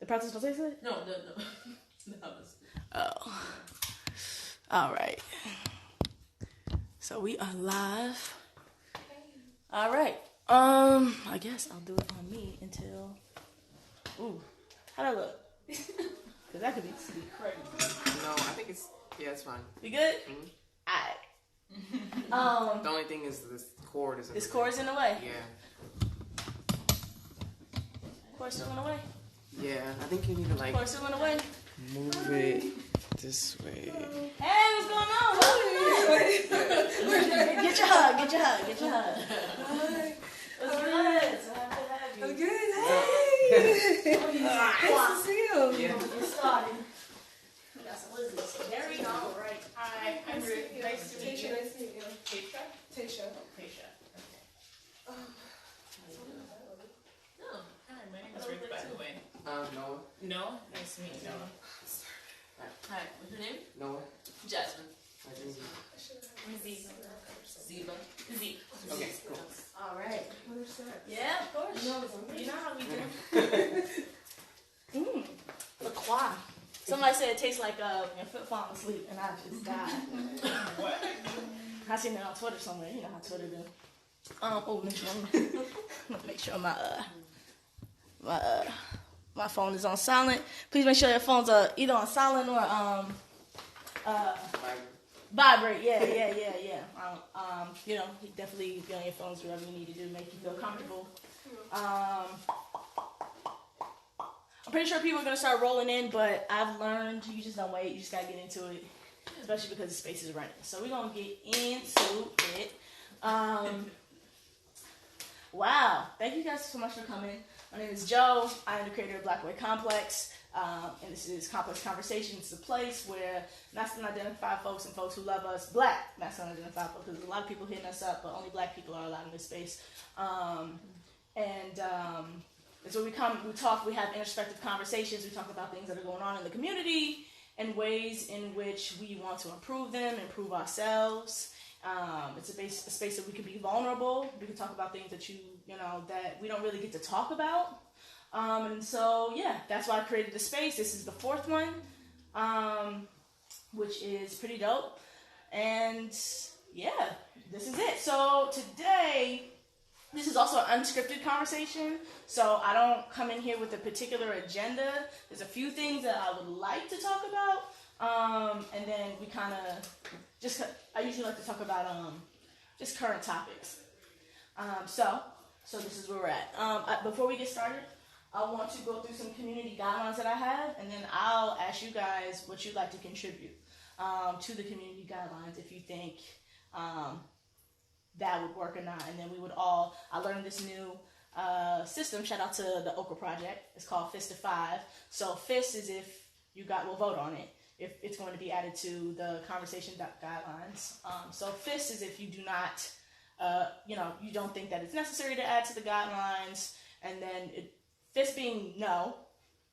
The pretzels don't taste good? No. Oh. All right. So we are live. All right. I guess I'll do it on me until. Ooh, how'd I look? Cause that could be crazy. No, I think it's fine. We good? Mm-hmm. Alright. The only thing is this cord is. This cord's in the way. Yeah. Cord's still in the way. Yeah, I think you need to like. Cord's still in the way. Move it this way. Hey, what's going on? Get your hug. Get your hug. Hi. What's good? So happy to have you. I'm good. Hey. Nice to see you. Yeah. Get started. We got some lizards. There we go. Right. Hi. I'm Ruth. Nice to meet you. Nice to meet you. Tasha? Tasha. Tasha. Okay. No. Hi, my name is Ruth, by the way. Noah. No? Nice to meet you, Noah. Hi, what's your name? Noah. Jasmine. Ziba. Ziba. Zeke. Okay, cool. All right. Where's that? Yeah, of course. No, it's on You know how we do. La Croix. Somebody said it tastes like your foot falling asleep, and I just died. What? I seen it on Twitter somewhere. You know how Twitter do. Make sure my phone is on silent. Please make sure your phones are either on silent or vibrate. Yeah. You know, definitely be on your phones, whatever you need to do, make you feel comfortable. I'm pretty sure people are gonna start rolling in, but I've learned you just don't wait. You just gotta get into it, especially because the space is running. So we're gonna get into it. Wow, thank you guys so much for coming. My name is Joe. I am the creator of BlackBoiComplex, and this is Complex Conversations. It's a place where masculine identified folks and folks who love us, black masculine identified folks, because there's a lot of people hitting us up, but only black people are allowed in this space. It's where we come, we talk, we have introspective conversations, we talk about things that are going on in the community and ways in which we want to improve them, improve ourselves. It's a space that we can be vulnerable. We can talk about things that that we don't really get to talk about. And so, yeah, that's why I created the space. This is the fourth one, which is pretty dope. And yeah, this is it. So today, this is also an unscripted conversation. So I don't come in here with a particular agenda. There's a few things that I would like to talk about. And then we kind of I usually like to talk about just current topics. So this is where we're at. Before we get started, I want to go through some community guidelines that I have, and then I'll ask you guys what you'd like to contribute to the community guidelines if you think that would work or not. And then I learned this new system. Shout out to the Okra Project. It's called Fist of 5. So Fist is if we'll vote on it, if it's going to be added to the conversation guidelines. So Fist is if you do not, you don't think that it's necessary to add to the guidelines, and then Fist being no,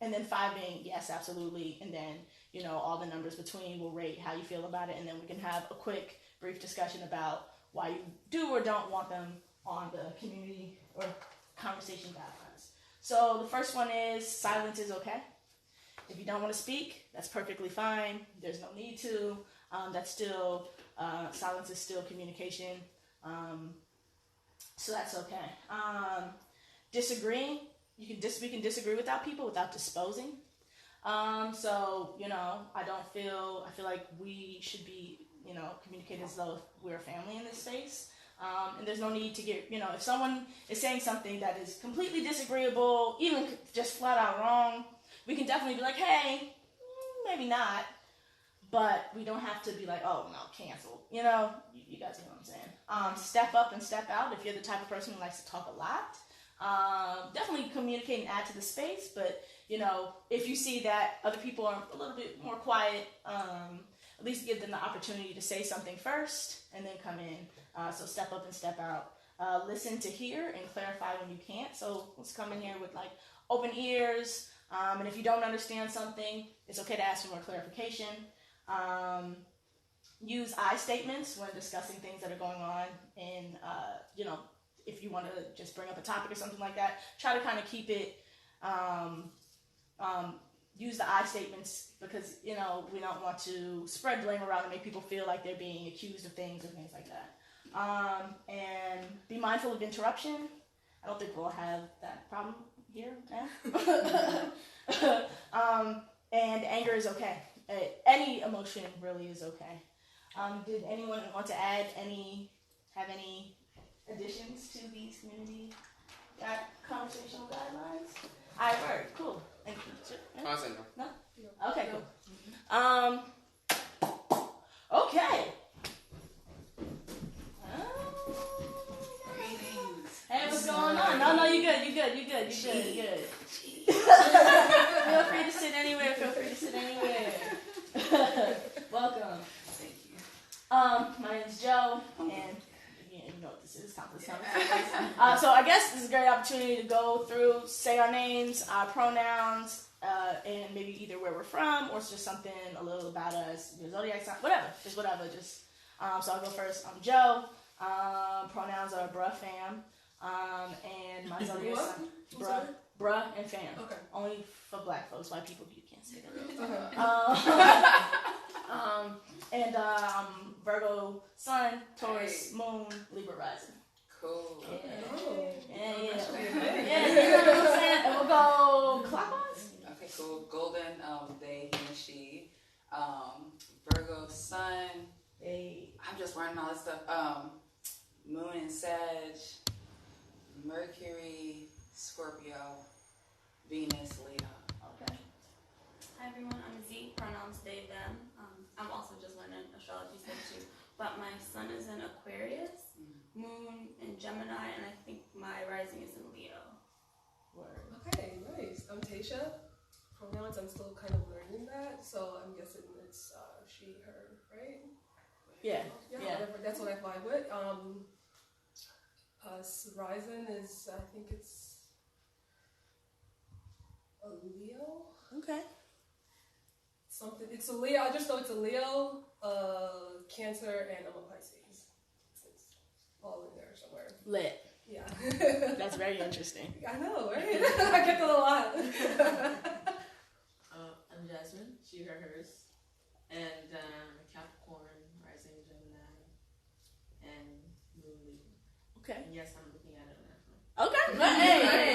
and then 5 being yes, absolutely, and then, all the numbers between will rate how you feel about it, and then we can have a quick, brief discussion about why you do or don't want them on the community or conversation guidelines. So the first one is silence is okay. If you don't want to speak, that's perfectly fine. There's no need to. That's still, silence is still communication. So that's okay. Disagreeing, we can disagree without people without disposing. I feel like we should be, communicate as though we're a family in this space. And there's no need to get, if someone is saying something that is completely disagreeable, even just flat out wrong, we can definitely be like, hey, maybe not, but we don't have to be like, oh, no, cancel. You guys know what I'm saying. Step up and step out if you're the type of person who likes to talk a lot. Definitely communicate and add to the space, but, if you see that other people are a little bit more quiet, at least give them the opportunity to say something first and then come in. So step up and step out. Listen to hear and clarify when you can't. So let's come in here with like open ears. And if you don't understand something, it's okay to ask for more clarification. Use I statements when discussing things that are going on. And, if you want to just bring up a topic or something like that, try to kind of keep it, use the I statements because, we don't want to spread blame around and make people feel like they're being accused of things and things like that. And be mindful of interruption. I don't think we'll have that problem here now. And anger is okay. Any emotion really is okay. Did anyone want to have any additions to these community conversational guidelines? All right, cool. Thank you. I said no. No? Okay, cool. Okay. Hey, what's going on? No, you good. Feel free to sit anywhere. Welcome. Thank you. My name's Joe, and you know what this is, Complex Conversations. So I guess this is a great opportunity to go through, say our names, our pronouns, and maybe either where we're from or it's just something a little about us, your zodiac sign, whatever. So I'll go first. I'm Joe. Pronouns are bruh, fam. And my zodiac sign, bruh and fam. Okay. Only for black folks. White people, you can't say that. Okay. And Virgo sun, Taurus moon, Libra rising. Cool. Yeah. Oh. You know what I'm saying? And we'll go clockwise. Okay, cool. Golden, they, he, and she. Virgo, sun. Hey. I'm just learning all this stuff. Moon and Sag. Mercury, Scorpio. Venus, Leo. Okay. Hi everyone, I'm Z, pronouns they, them. I'm also just learning astrology stuff too. But my sun is in Aquarius, moon in Gemini, and I think my rising is in Leo. Word. Okay, nice. I'm Tasha. Pronouns, I'm still kind of learning that, so I'm guessing it's she, her, right? Yeah. Whatever. That's what I vibe with. Rising is, I think it's a Leo. Okay. Something. It's a Leo. I just know it's a Leo, Cancer, and I'm a Pisces. It's all in there somewhere. Lit. Yeah. That's very interesting. I know, right? I get that a lot. I'm Jasmine, she, her, hers, and Capricorn, rising Gemini, and Moon Libra. Okay. And yes, I'm looking at it now. Okay. But hey.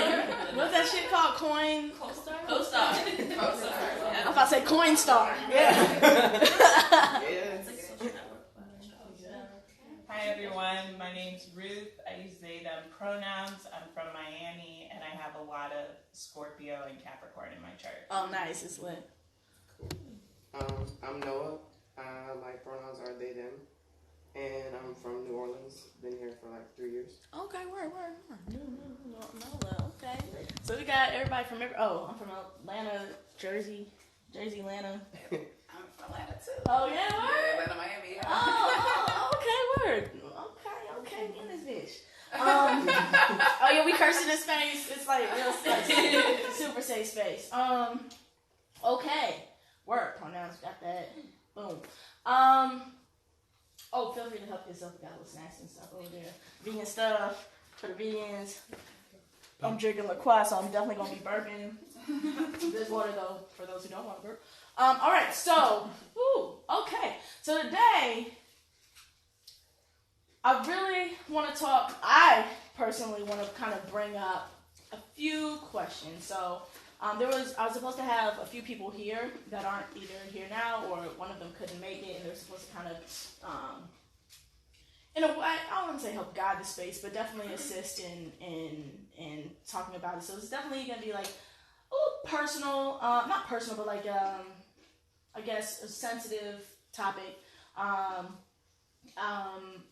What's that shit called? Co-star. I'm about to say Coin Star. Yeah. It's like a social network, but astrology. Hi everyone, my name's Ruth. I use they, them pronouns. I'm from Miami and I have a lot of Scorpio and Capricorn in my chart. Oh, nice. It's lit. Cool. I'm Noah. My pronouns are they, them. And I'm from New Orleans. Been here for like 3 years. Okay, word. No, okay. So we got everybody from I'm from Atlanta, Jersey, Atlanta. I'm from Atlanta too. Oh, yeah, word? Yeah, Atlanta, Miami. Yeah. Okay, word. Okay, in this bitch. Oh yeah, we cursing this space. It's like real super safe space. Okay. Word. Pronouns, got that. Boom. Oh, feel free to help yourself. We got little snacks and stuff over there. Vegan stuff for the vegans. I'm drinking LaCroix, so I'm definitely gonna be burping. There's water though, for those who don't want to burp. All right, so, okay. So today, I really want to talk. I personally want to kind of bring up a few questions. So, I was supposed to have a few people here that aren't either here now or one of them couldn't make it, and they're supposed to kind of, in a way, I don't want to say help guide the space, but definitely assist in talking about it. So it's definitely going to be like a little personal, not personal, but like I guess a sensitive topic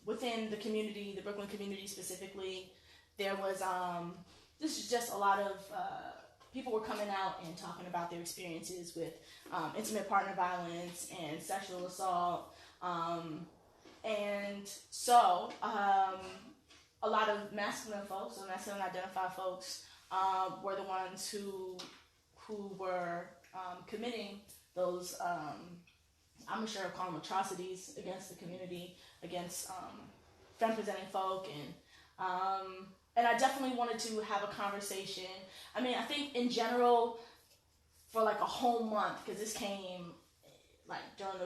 within the community, the Brooklyn community specifically. There was this is just a lot of people were coming out and talking about their experiences with intimate partner violence and sexual assault. And so a lot of masculine folks, or masculine identified folks, were the ones who were committing those, I'm sure I'll call them atrocities against the community, against femme-presenting folk, and I definitely wanted to have a conversation. I mean, I think in general, for like a whole month, because this came like during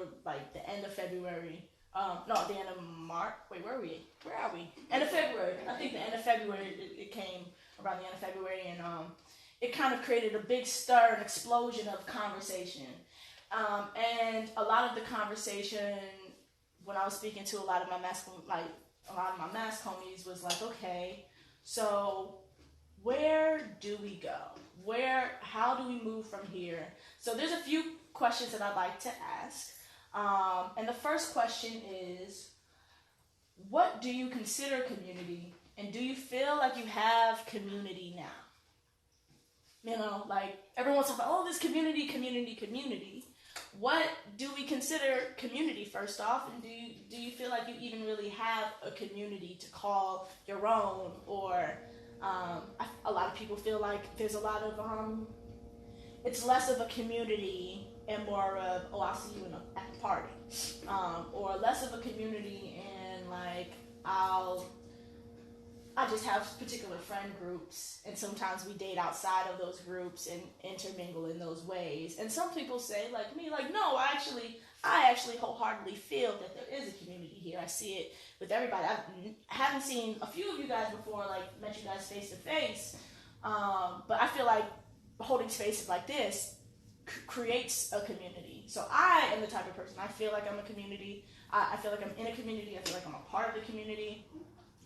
the end of February. No, the end of March. Wait, where are we? Where are we? End of February. I think the end of February. It came around the end of February, and it kind of created a big stir, an explosion of conversation. And a lot of the conversation, when I was speaking to a lot of my mask homies, was like, okay, so where do we go? How do we move from here? So there's a few questions that I'd like to ask. And the first question is, what do you consider community? And do you feel like you have community now? You know, like everyone's talking about, oh, this community. What do we consider community first off? And do you feel like you even really have a community to call your own? Or a lot of people feel like there's a lot of, it's less of a community and more of, oh, I'll see you at the party. Or less of a community and like, I just have particular friend groups, and sometimes we date outside of those groups and intermingle in those ways. And some people say, like me, like, no, I actually wholeheartedly feel that there is a community here. I see it with everybody. I haven't seen a few of you guys before, like, met you guys face to face. But I feel like holding spaces like this creates a community. So I am the type of person, I feel like I'm a community. I feel like I'm in a community. I feel like I'm a part of the community.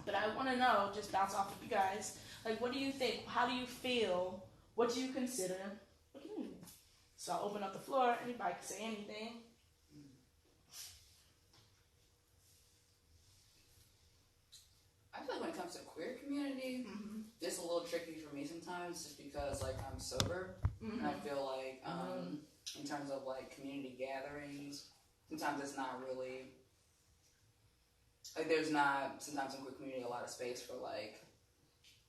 But I want to know, just bounce off of you guys, like, what do you think? How do you feel? What do you consider a community? So I'll open up the floor. Anybody can say anything. I feel like when it comes to queer community, it's a little tricky for me sometimes, just because like I'm sober, and I feel like in terms of like community gatherings, sometimes it's not really. Like there's not, sometimes in queer community, a lot of space for like,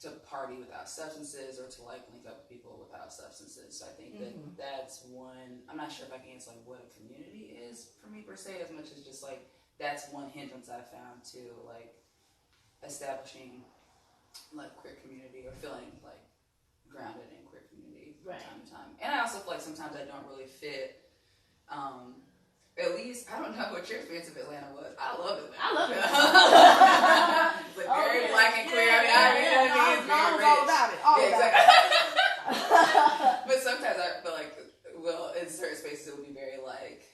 to party without substances or to like link up with people without substances. So I think that that's one, I'm not sure if I can answer like what a community is for me per se, as much as just like, that's one hindrance I found to like establishing like queer community or feeling like grounded in queer community from time to time. And I also feel like sometimes I don't really fit, at least, I don't know what your experience of Atlanta was. I love Atlanta. I love it. It's like very black and queer. I was all about it. But sometimes I feel like, well, in certain spaces it would be very like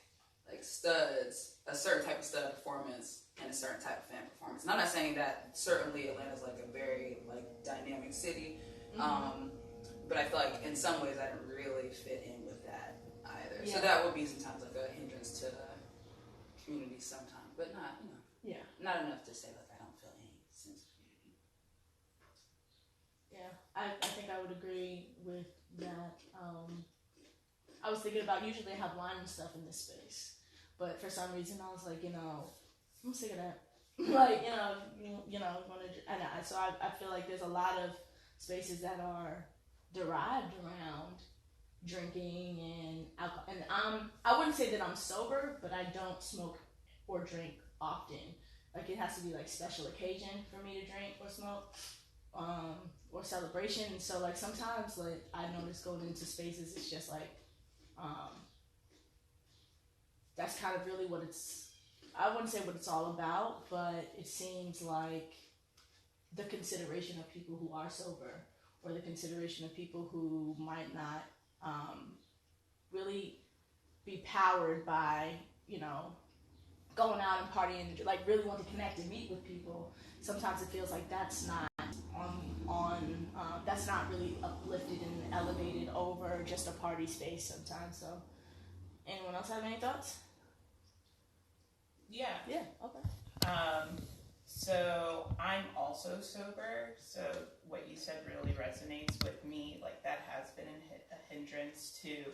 studs, a certain type of stud performance and a certain type of fan performance. And I'm not saying that certainly Atlanta's like a very like dynamic city, but I feel like in some ways I didn't really fit in with that either. Yeah. So that would be sometimes like a hindrance to community sometimes, but not, not enough to say like I don't feel any sense of community. Yeah, I think I would agree with that. I was thinking about, usually I have wine and stuff in this space, but for some reason I was like, I'm sick of that. Like, so I feel like there's a lot of spaces that are derived around drinking and alcohol. And I wouldn't say that I'm sober, but I don't smoke or drink often. Like, it has to be like special occasion for me to drink or smoke, or celebration. And so like sometimes like I notice going into spaces, it's just like that's kind of really what it's, I wouldn't say what it's all about, but it seems like the consideration of people who are sober, or the consideration of people who might not really be powered by, going out and partying, like really want to connect and meet with people. Sometimes it feels like that's not that's not really uplifted and elevated over just a party space sometimes. So, anyone else have any thoughts? Yeah. Yeah. Okay. So I'm also sober. So what you said really resonates with me. Like that has been a hindrance to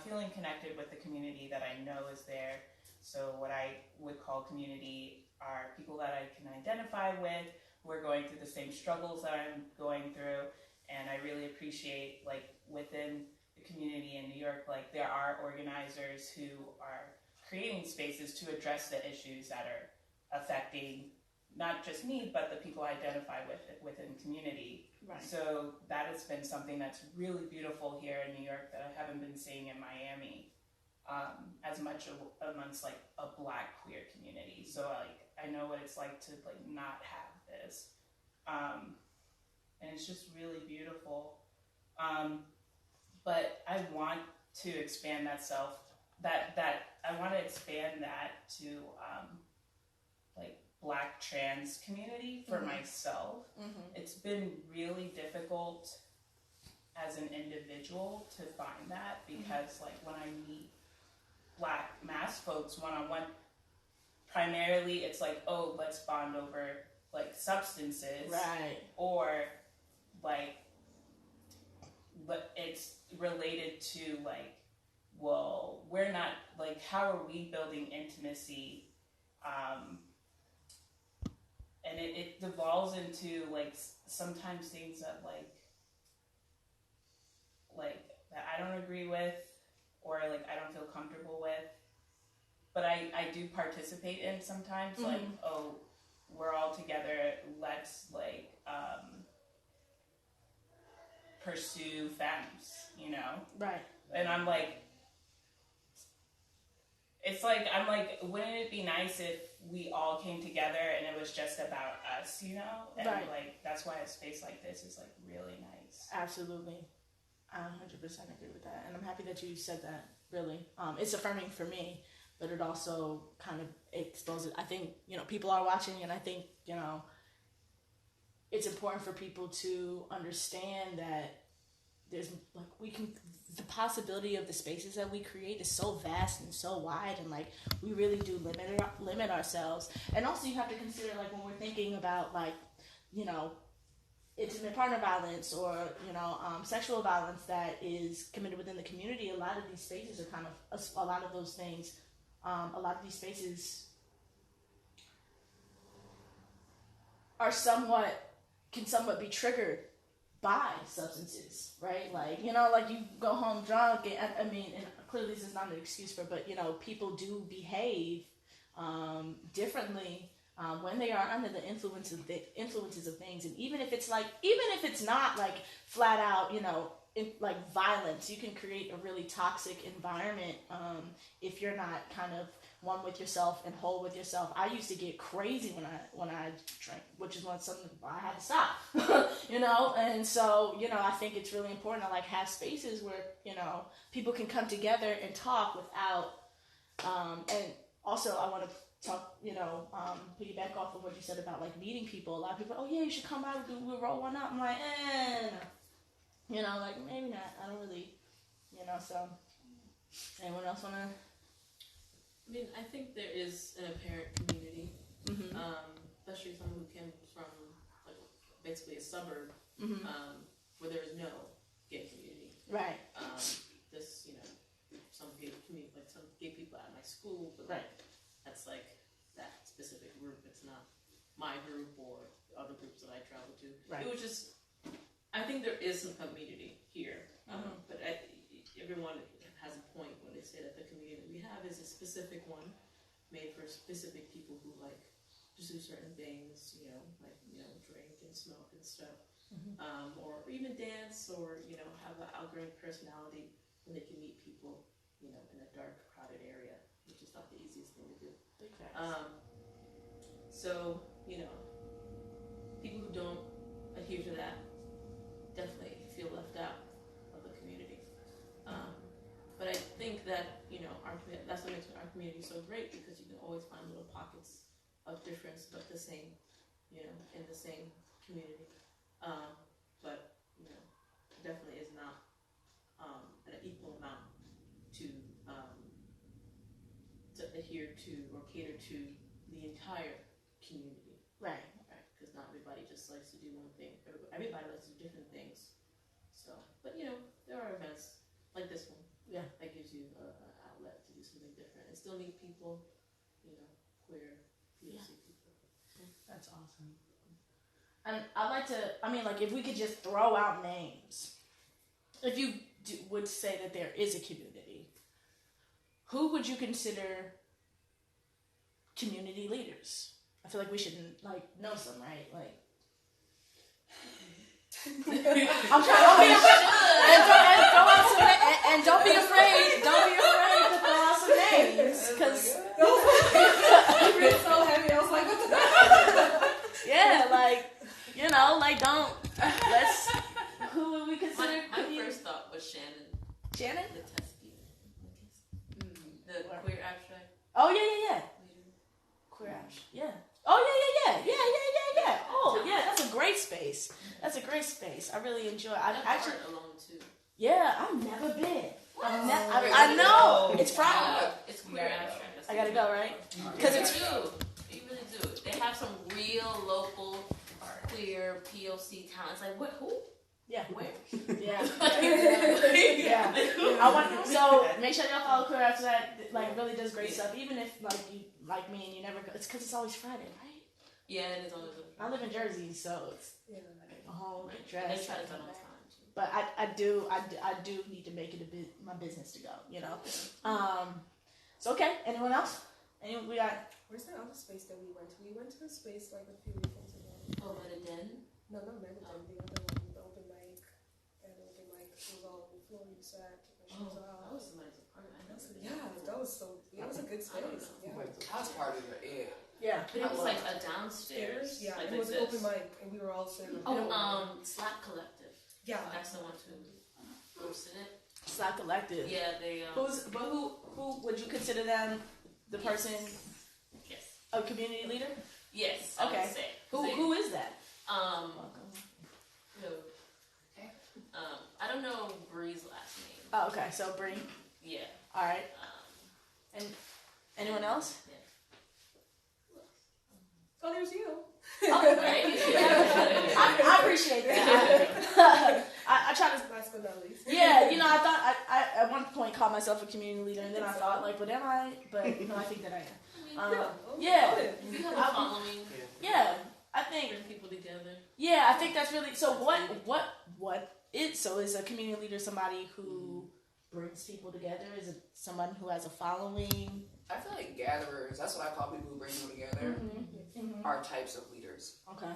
feeling connected with the community that I know is there. So what I would call community are people that I can identify with, who are going through the same struggles that I'm going through. And I really appreciate, like, within the community in New York, like, there are organizers who are creating spaces to address the issues that are affecting not just me, but the people I identify with within community. Right. So that has been something that's really beautiful here in New York that I haven't been seeing in Miami as much amongst like a Black queer community. So like I know what it's like to like not have this, and it's just really beautiful. But I want to expand that I want to expand that to like Black trans community for myself. It's been really difficult as an individual to find that because like when I meet Black mass folks one-on-one, primarily it's like, oh, let's bond over like substances, Right. or like, but it's related to like, well, we're not like, how are we building intimacy? And it devolves into like sometimes things that like that I don't agree with, or like I don't feel comfortable with, but I do participate in sometimes. Like, oh, we're all together, let's like pursue femmes, you know? Right. And I'm like, it's like, I'm like, wouldn't it be nice if we all came together and it was just about us, you know? And Right. like, that's why a space like this is like really nice. Absolutely. I 100% agree with that. And I'm happy that you said that, really. It's affirming for me, but it also kind of exposes, I think, you know, people are watching, and I think, you know, it's important for people to understand that there's like the possibility of the spaces that we create is so vast and so wide, and like we really do limit ourselves. And also you have to consider, like, when we're thinking about, like, you know, intimate partner violence or, you know, sexual violence that is committed within the community, a lot of these spaces are kind of a lot of those things. A lot of these spaces are can somewhat be triggered by substances, right? Like, you know, like you go home drunk, and I mean, and clearly this is not an excuse for, but, you know, people do behave differently when they are under the influences of things. And even if it's not like flat out, you know, like violence, you can create a really toxic environment if you're not kind of one with yourself and whole with yourself. I used to get crazy when I drank, which is something I had to stop, you know. And so, you know, I think it's really important to like have spaces where, you know, people can come together and talk without. And also, I want to talk, you know, piggyback off of what you said about like meeting people. A lot of people, oh yeah, you should come by. We'll roll one up. I'm like, no. You know, like maybe not. I don't really, you know. So, anyone else wanna? I mean, I think there is an apparent community, especially someone who came from like basically a suburb where there is no gay community. Right. This, you know, some gay community, like some gay people at my school, but right. That's like that specific group. It's not my group or other groups that I travel to. Right. It was just, I think there is some community here, but everyone has a point when they say that the community that we have is a specific one made for specific people who like to do certain things, you know, like, you know, drink and smoke and stuff, or even dance, or, you know, have an outgoing personality when they can meet people, you know, in a dark, crowded area, which is not the easiest thing to do. So, you know, people who don't adhere to that definitely feel left out of the community. But I think that, you know, that's what makes our community so great, because you can always find little pockets of difference, but the same, you know, in the same community. But, you know, definitely is not an equal amount to adhere to or cater to the entire community. Right. Because not everybody just likes to do one thing. Everybody likes to do different things. So, but, you know, there are events like this one. Yeah. That gives you an outlet to do something different and still meet people, you know, queer, POC people. That's awesome. And I'd like to, I mean, like, if we could just throw out names, if you would say that there is a community, who would you consider community leaders? I feel like we should like know some, right? Like I'm trying. And don't be afraid. Don't be afraid to throw out some names, because I was so heavy. I was like, what the? yeah, like like don't let's. Who would we consider? My first thought was Shannon. Shannon? The Teskey. The queer abstract. Oh yeah. Queer abstract. Yeah. Oh yeah. Oh yeah, that's a great space. That's a great space. I really enjoy. I actually alone too. Yeah, I've never been. I know. It's Friday. It's queer abstract. I gotta go, right? Because you really do. They have some real local queer POC talents. Like what? Who? Yeah. Where? Yeah. Yeah. I want so make sure y'all follow Queer After That. Like really does great stuff. Even if like you like me and you never go, it's because it's always Friday, right? Yeah, it is always. I live in Jersey, so it's a whole dress. They try to go on time too. But I do need to make it my business to go. So okay. Anyone else? Anyone we got? Where's that other space that we went to? We went to a space like a few weekends ago. Oh, by the den? No, not Megadon. The other one, the open mic. And the open mic was on the floor. You sat. That was somebody's apartment. That was so. It was a good space. Yeah. House parties are it. Yeah. But it was like a downstairs. Yeah, like it was this. an open mic, and we were all sitting. Slap Collective. Yeah. That's the one who hosted it. Slap Collective. Yeah, they. Who would you consider them? The person. Yes. A community leader. Yes. Okay. I would say. Who is that? No. I don't know Bree's last name. Oh, okay. So Bree. Yeah. All right. And anyone else? Yeah. Oh, there's you. Oh, Right. I appreciate that. I try to. Last but not least. Yeah, I thought I at one point called myself a community leader, and then I thought like, but am I? But I think that I am. Yeah. You have a following. Yeah, I think. Bring people together. Yeah, I think that's really. So what is a community leader somebody who brings people together? Is it someone who has a following? I feel like gatherers, that's what I call people who bring people together, are types of leaders. Okay.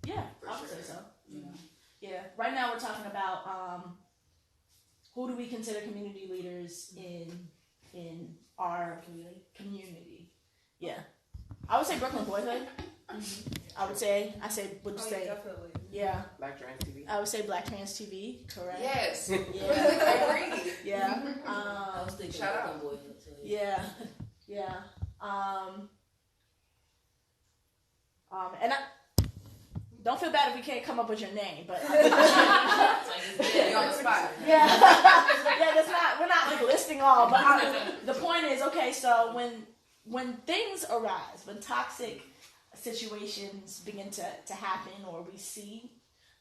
Yeah, For I would sure. say so. Yeah. Yeah. Right now we're talking about who do we consider community leaders in our community. Yeah. I would say Brooklyn Boyhood. Would you say? Definitely. Yeah. Black Trans TV. I would say Black Trans TV. Correct. Yes. Yeah. I agree. Yeah. I was thinking Shout out. Boy. Yeah. Yeah. And I don't feel bad if we can't come up with your name, but You're on the spot. yeah, we're not like listing all, but the point is, okay, so when things arise, when toxic situations begin to happen, or we see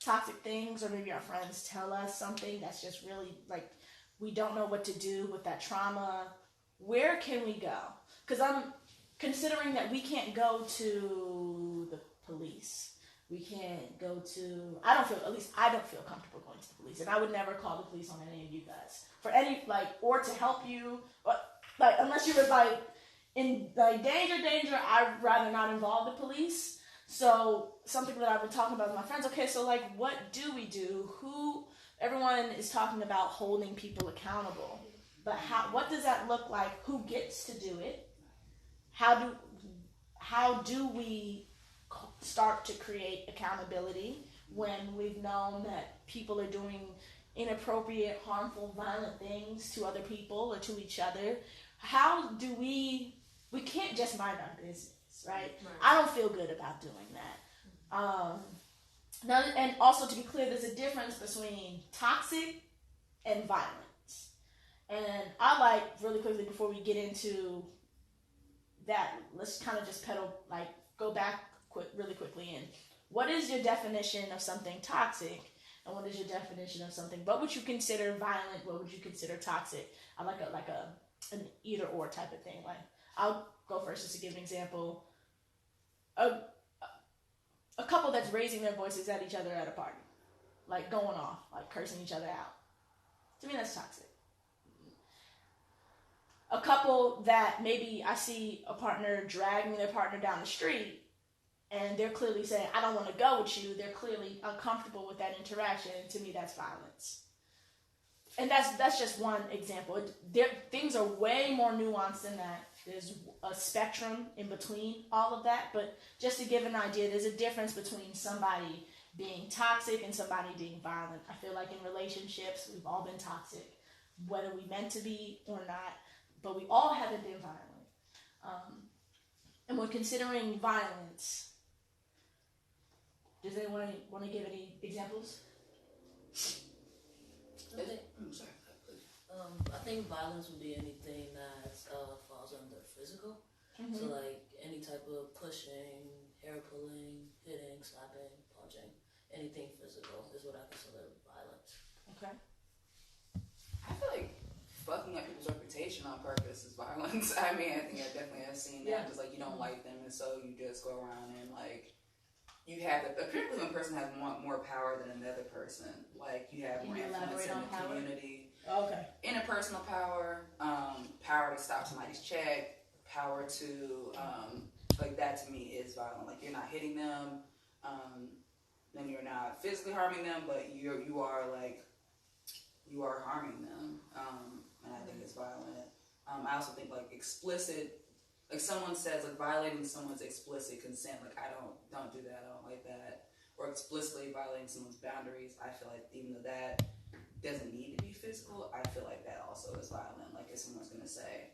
toxic things, or maybe our friends tell us something that's just really like we don't know what to do with that trauma, where can we go? Because I'm considering that we can't go to the police. We can't go to, I don't feel comfortable going to the police, and I would never call the police on any of you guys for any, or to help you, unless you were in danger, I'd rather not involve the police. So something that I've been talking about with my friends, okay, so what do we do? Everyone is talking about holding people accountable, but what does that look like? Who gets to do it? How do we start to create accountability when we've known that people are doing inappropriate, harmful, violent things to other people or to each other? How do we can't just mind our business, right? I don't feel good about doing that. Now, and also to be clear, there's a difference between toxic and violence. And I really quickly before we get into that, let's kind of just go back really quickly in. What is your definition of something toxic, and what is your definition of something? What would you consider violent? What would you consider toxic? I like an either or type of thing. I'll go first just to give an example. A couple that's raising their voices at each other at a party, going off, cursing each other out. To me, that's toxic. a couple that maybe I see a partner dragging their partner down the street, and they're clearly saying, I don't want to go with you. They're clearly uncomfortable with that interaction. And to me, that's violence. And that's just one example. Things are way more nuanced than that. There's a spectrum in between all of that. But just to give an idea, there's a difference between somebody being toxic and somebody being violent. I feel like in relationships, we've all been toxic, whether we meant to be or not. But we all haven't been violent. And when considering violence, does anyone want to give any examples? Sorry. I think violence would be anything that falls under physical. Mm-hmm. So like any type of pushing, hair pulling, hitting, slapping, punching, anything physical is what I consider violence. Okay. I feel like fucking up people's reputation on purpose is violence. I mean, I think I definitely have seen that. Yeah. Just like you don't like them, and so you just go around and like you have apparently one person has more power than another person. Like you have Can more you influence elaborate in on the power? community. Okay. Interpersonal power, power to stop somebody's check, power to like that to me is violent. Like you're not hitting them, then you're not physically harming them, but you are harming them, and I think it's violent. I also think like explicit, like someone says like violating someone's explicit consent, like I don't do that, I don't like that, or explicitly violating someone's boundaries. I feel like even though that doesn't need to be physical, I feel like that also is violent. Like if someone's gonna say,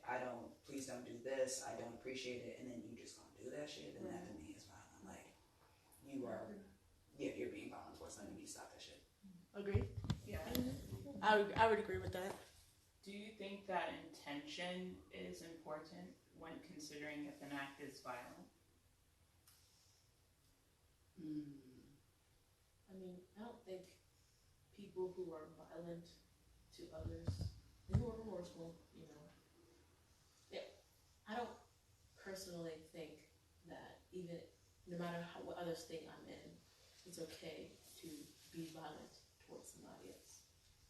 please don't do this, I don't appreciate it, and then you just gonna do that shit, then that to me is violent. Like you're being violent towards them, and you stop that shit. Agreed. Yeah. I would agree with that. Do you think that intention is important when considering if an act is violent? I mean, I don't think people who are violent to others, who are remorseful, I don't personally think that even, no matter what others think I'm in, it's okay to be violent towards somebody else.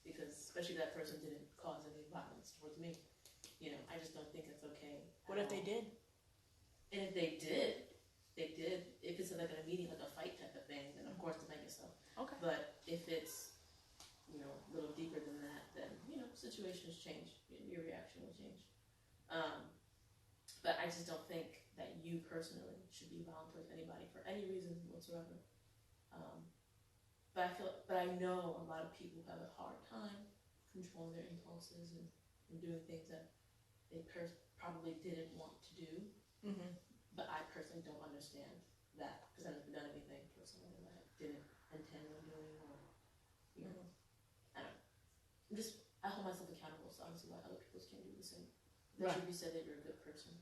Because, especially if that person didn't cause any violence towards me. I just don't think it's okay. What if they did? And if they did, if it's like a meeting, like a fight type of thing, then of course defend yourself. Okay. But if it's, a little deeper than that, then, situations change. Your reaction will change. But I just don't think that you personally should be violent towards anybody for any reason whatsoever. But I know a lot of people have a hard time controlling their impulses and doing things that they probably didn't want to do. Mm-hmm. But I personally don't understand that because I've never done anything personally that I didn't intend on doing, or I don't know. I hold myself accountable, so I don't see why other people can't do the same. That should be said that you're a good person.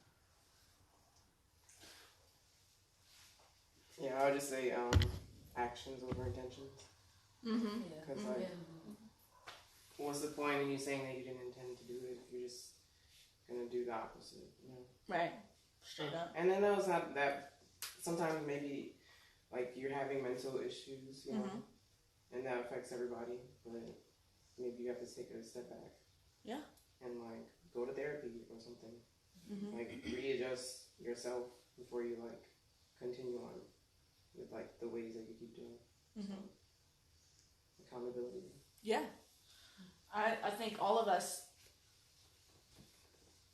Yeah, I would just say actions over intentions. Mm-hmm. Because what's the point in you saying that you didn't intend to do it if you're just gonna do the opposite? Right. Straight up. And then those have that. Sometimes maybe like you're having mental issues, and that affects everybody. But maybe you have to take a step back. Yeah. And like go to therapy or something. Mm-hmm. Like readjust yourself before you like continue on with like the ways that you keep doing. Mm-hmm. So, accountability. Yeah. I think all of us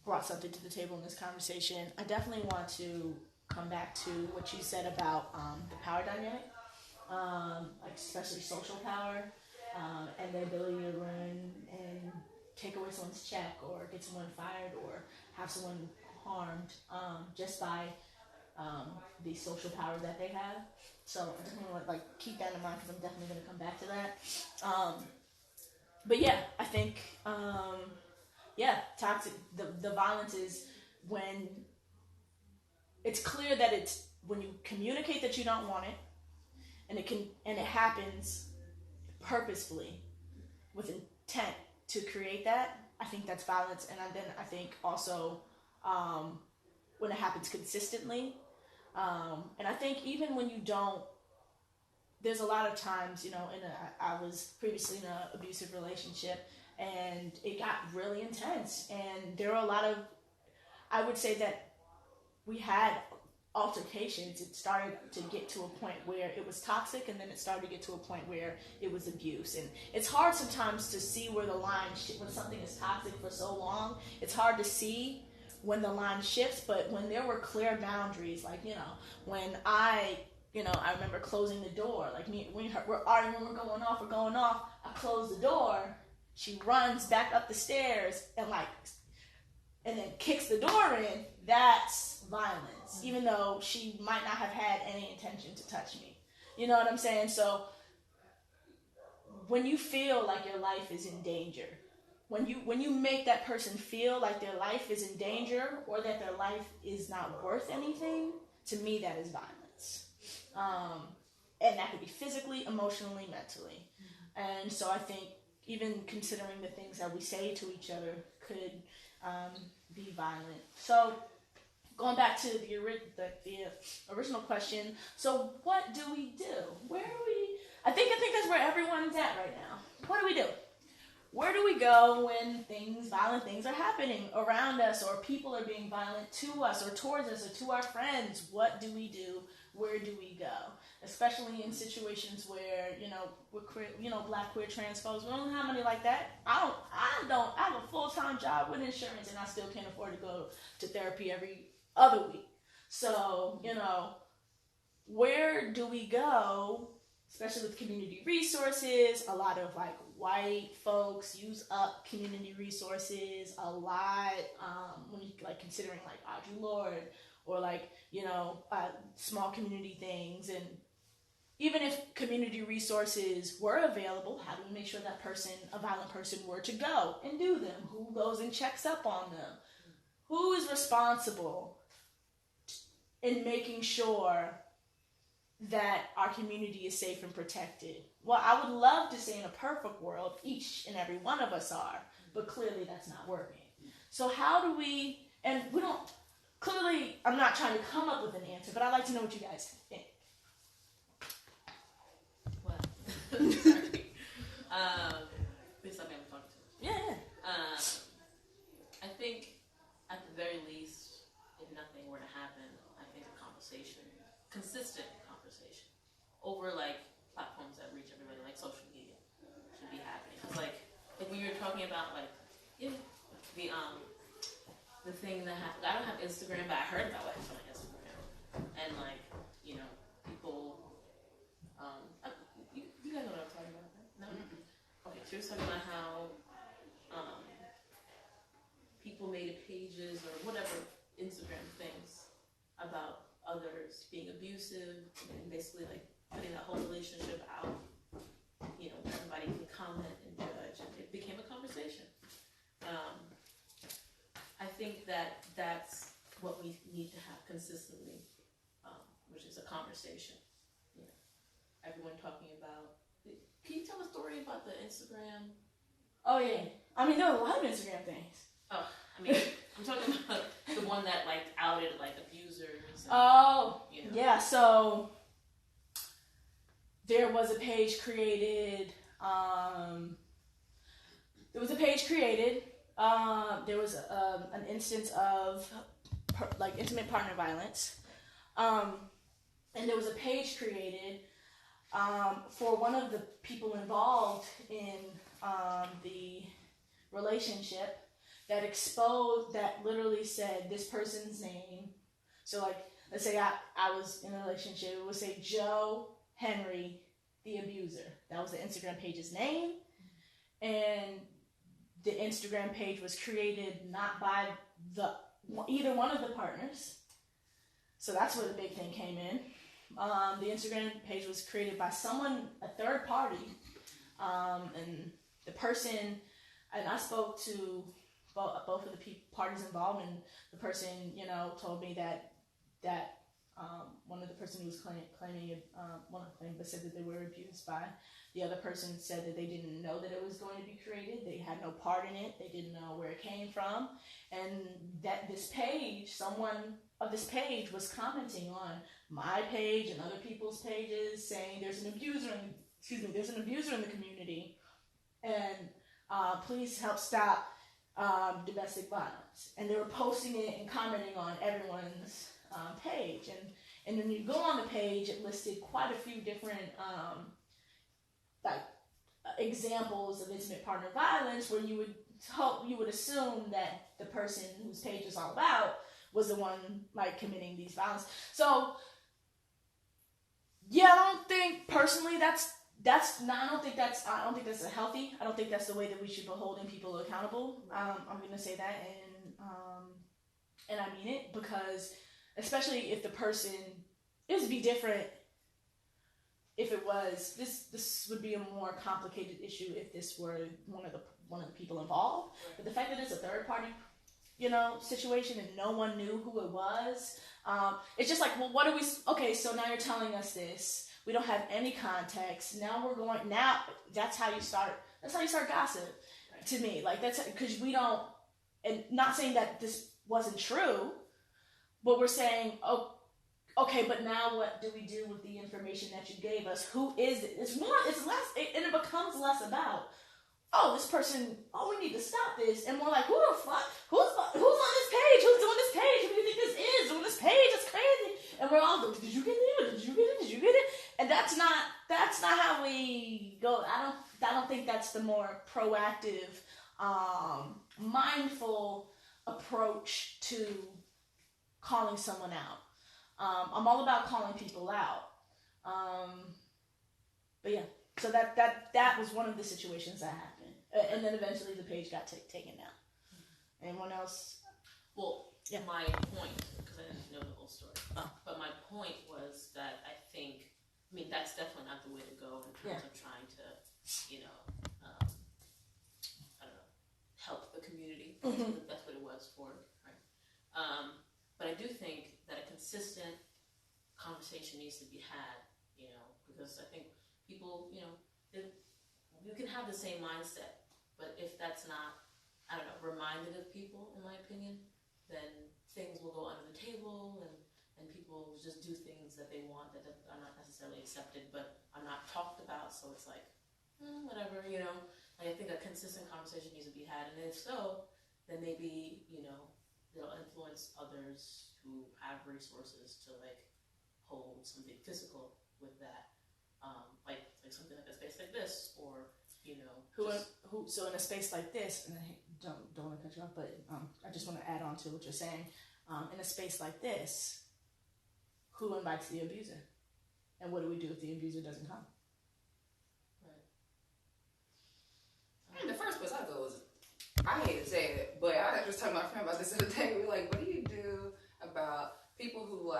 brought something to the table in this conversation. I definitely want to come back to what you said about the power dynamic, like especially social power, and the ability to run and take away someone's check or get someone fired or have someone harmed just by the social power that they have. So I definitely want to keep that in mind because I'm definitely going to come back to that. But yeah, I think toxic. The violence is when it's clear that it's when you communicate that you don't want it, and it happens purposefully with intent to create that. I think that's violence, and then I think also when it happens consistently, and I think even when you don't, there's a lot of times, I was previously in an abusive relationship, and it got really intense. And there were a lot of, I would say that we had altercations. It started to get to a point where it was toxic, and then it started to get to a point where it was abuse. And it's hard sometimes to see where the line, when something is toxic for so long, it's hard to see when the line shifts. But when there were clear boundaries, like, when I remember closing the door, like we're arguing, we're going off, I close the door, she runs back up the stairs and then kicks the door in. That's violence, even though she might not have had any intention to touch me. You know what I'm saying? So when you feel like your life is in danger, when you make that person feel like their life is in danger, or that their life is not worth anything, to me that is violence. And that could be physically, emotionally, mentally. And so I think even considering the things that we say to each other could be violent. So going back to the original question, so what do we do? Where do we? I think that's where everyone's at right now. What do we do? Where do we go when violent things are happening around us, or people are being violent to us or towards us or to our friends? What do we do? Where do we go? Especially in situations where, we're queer, Black, queer, trans folks. We don't have money like that. I have a full-time job with insurance, and I still can't afford to go to therapy every other week. So, where do we go? Especially with community resources, a lot of white folks use up community resources a lot. When you considering Audre Lorde, or small community things. And even if community resources were available, how do we make sure that a violent person, were to go and do them? Who goes and checks up on them? Who is responsible in making sure that our community is safe and protected? Well, I would love to say in a perfect world, each and every one of us are, but clearly that's not working. So how do we, and we don't, clearly I'm not trying to come up with an answer, but I'd like to know what you guys think. Well, sorry. Please let me have a talk to. Yeah. I think at the very least, if nothing were to happen, I think a consistent conversation over platforms that reach everybody, like social media, should be happening. Because like when you were talking about the thing that happened, I don't have Instagram, but I heard about what happened on Instagram, and people, you guys know what I'm talking about, right? No. Okay, she was talking about how people made pages or whatever Instagram things about others being abusive, and basically putting that whole relationship out, where everybody can comment and judge, and it became a conversation. I think that's what we need to have consistently, which is a conversation. Everyone talking about. Can you tell a story about the Instagram? Oh yeah. I mean, there are a lot of Instagram things. Oh, I mean, I'm talking about the one that outed abusers. And, yeah. So there was a page created. There was an instance of intimate partner violence, and there was a page created for one of the people involved in the relationship that literally said this person's name. So let's say I was in a relationship, it would say Joe Henry, the abuser. That was the Instagram page's name. And the Instagram page was created not by either one of the partners. So that's where the big thing came in. The Instagram page was created by a third party. And the person, and I spoke to both of the parties involved, and the person, told me that one of the person who was claiming well, not claiming, but said that they were abused by the other person, said that they didn't know that it was going to be created. They had no part in it. They didn't know where it came from. And that this page, someone of this page was commenting on my page and other people's pages saying there's an abuser in the community, and please help stop domestic violence. And they were posting it and commenting on everyone's page. And when you go on the page, it listed quite a few different examples of intimate partner violence, where you would assume that the person whose page is all about was the one committing these violence. So yeah, I don't think personally I don't think that's a healthy. I don't think that's the way that we should be holding people accountable. I'm gonna say that, and I mean it, because especially if the person, it would be different if it was this would be a more complicated issue if this were one of the people involved. But the fact that it's a third party, situation, and no one knew who it was, it's just like, well, what are we? Okay, so now you're telling us this. We don't have any context. Now that's how you start. That's how you start gossip. Right. To me, that's because we don't. And not saying that this wasn't true, but we're saying, oh, okay, but now what do we do with the information that you gave us? Who is it? It's less, and it becomes less about, oh, this person, oh, we need to stop this, and more like, who the fuck? Who's on this page? Who's doing this page? Who do you think this is? Doing this page? It's crazy. And we're all, did you get it? Did you get it? Did you get it? And that's not how we go. I don't think that's the more proactive, mindful approach to calling someone out. I'm all about calling people out. But yeah, so that was one of the situations that happened. And then eventually the page got taken down. Anyone else? Well, yeah. My point, because I didn't know the whole story, but my point was that I mean, that's definitely not the way to go in terms of trying to, I don't know, help the community. Mm-hmm. That's what it was for, right? But I do think that a consistent conversation needs to be had, because I think people, you can have the same mindset, but if that's not, I don't know, reminded of people, in my opinion, then things will go under the table, and people will just do things that they want that are not necessarily accepted, but are not talked about, so it's like, whatever, I think a consistent conversation needs to be had, and if so, then maybe, they'll influence others who have resources to, hold something physical with that, like something like a space like this, or, So in a space like this, and I don't want to cut you off, but I just want to add on to what you're saying. In a space like this, who invites the abuser? And what do we do if the abuser doesn't come? Right. The first place I go is, I hate to say it, but I was talking to my friend about this the other day. We're like, what do you do about people who,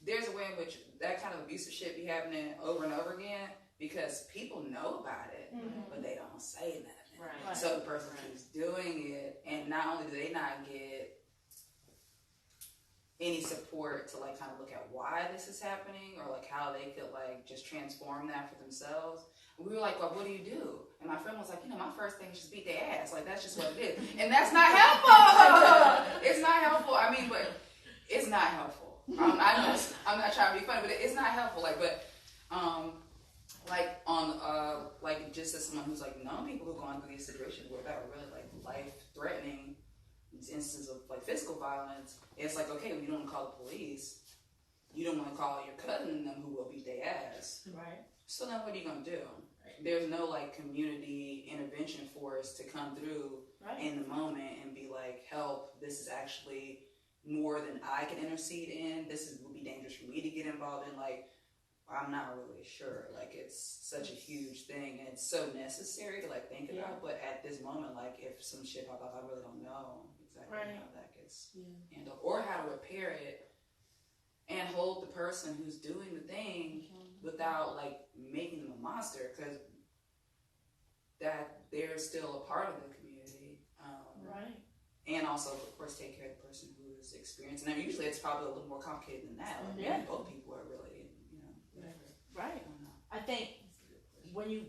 there's a way in which that kind of abusive shit be happening over and over again because people know about it, but they don't say nothing. Right. So the person keeps doing it, and not only do they not get any support to kind of look at why this is happening, or how they could just transform that for themselves. We were like, well, what do you do? And my friend was like, my first thing is just beat their ass. That's just what it is. And that's not helpful. It's not helpful. I mean, but it's not helpful. I'm not trying to be funny, but it's not helpful. Just as someone who's known people who've gone through these situations where that were really life-threatening instances of physical violence, it's okay, when you don't want to call the police, you don't want to call your cousin and them who will beat their ass. Right. So then what are you going to do? Right. There's no community intervention force to come through in the moment and be help, this is actually more than I can intercede in. Would be dangerous for me to get involved in. I'm not really sure. It's such a huge thing, and it's so necessary to think about. But at this moment, if some shit pop up, I really don't know exactly how that gets handled, or how to repair it, and hold the person who's doing the thing without making them a monster, because that they're still a part of the community, and also, of course, take care of the person who is experienced. And then usually it's probably a little more complicated than that. Like, maybe both people are really, whatever. Right. I don't know. I think when you,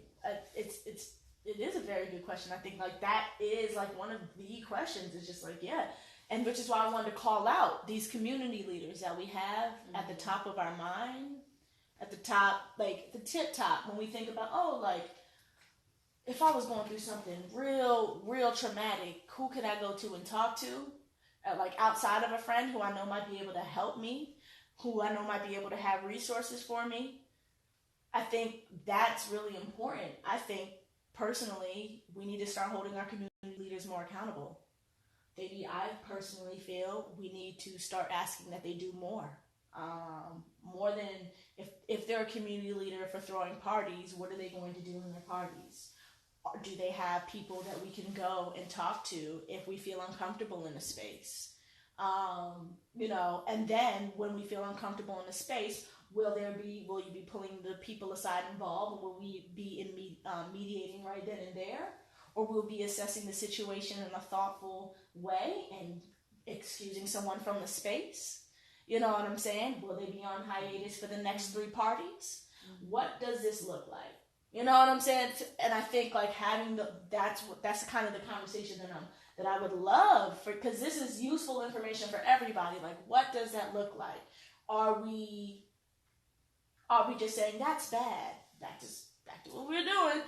it is a very good question. I think like that is like one of the questions. It's just like, yeah. And which is why I wanted to call out these community leaders that we have at the top of our mind, at the top, like the tip top, when we think about, oh, like, if I was going through something real traumatic, who could I go to and talk to? Like outside of a friend who I know might be able to help me, who I know might be able to have resources for me. I think that's really important. I think personally, we need to start holding our community leaders more accountable. I personally feel we need to start asking that they do more. More than if they're a community leader for throwing parties, what are they going to do in their parties? Or do they have people that we can go and talk to if we feel uncomfortable in a space? And then when we feel uncomfortable in a space, will you be pulling the people aside involved, or will we be in mediating right then and there? Or we'll be assessing the situation in a thoughtful way and excusing someone from the space? You know what I'm saying? Will they be on hiatus for the next 3 parties? What does this look like? You know what I'm saying? And I think like having that's kind of the conversation that I would love for, because this is useful information for everybody. Like, what does that look like? Are we just saying that's bad? Back to what we're doing.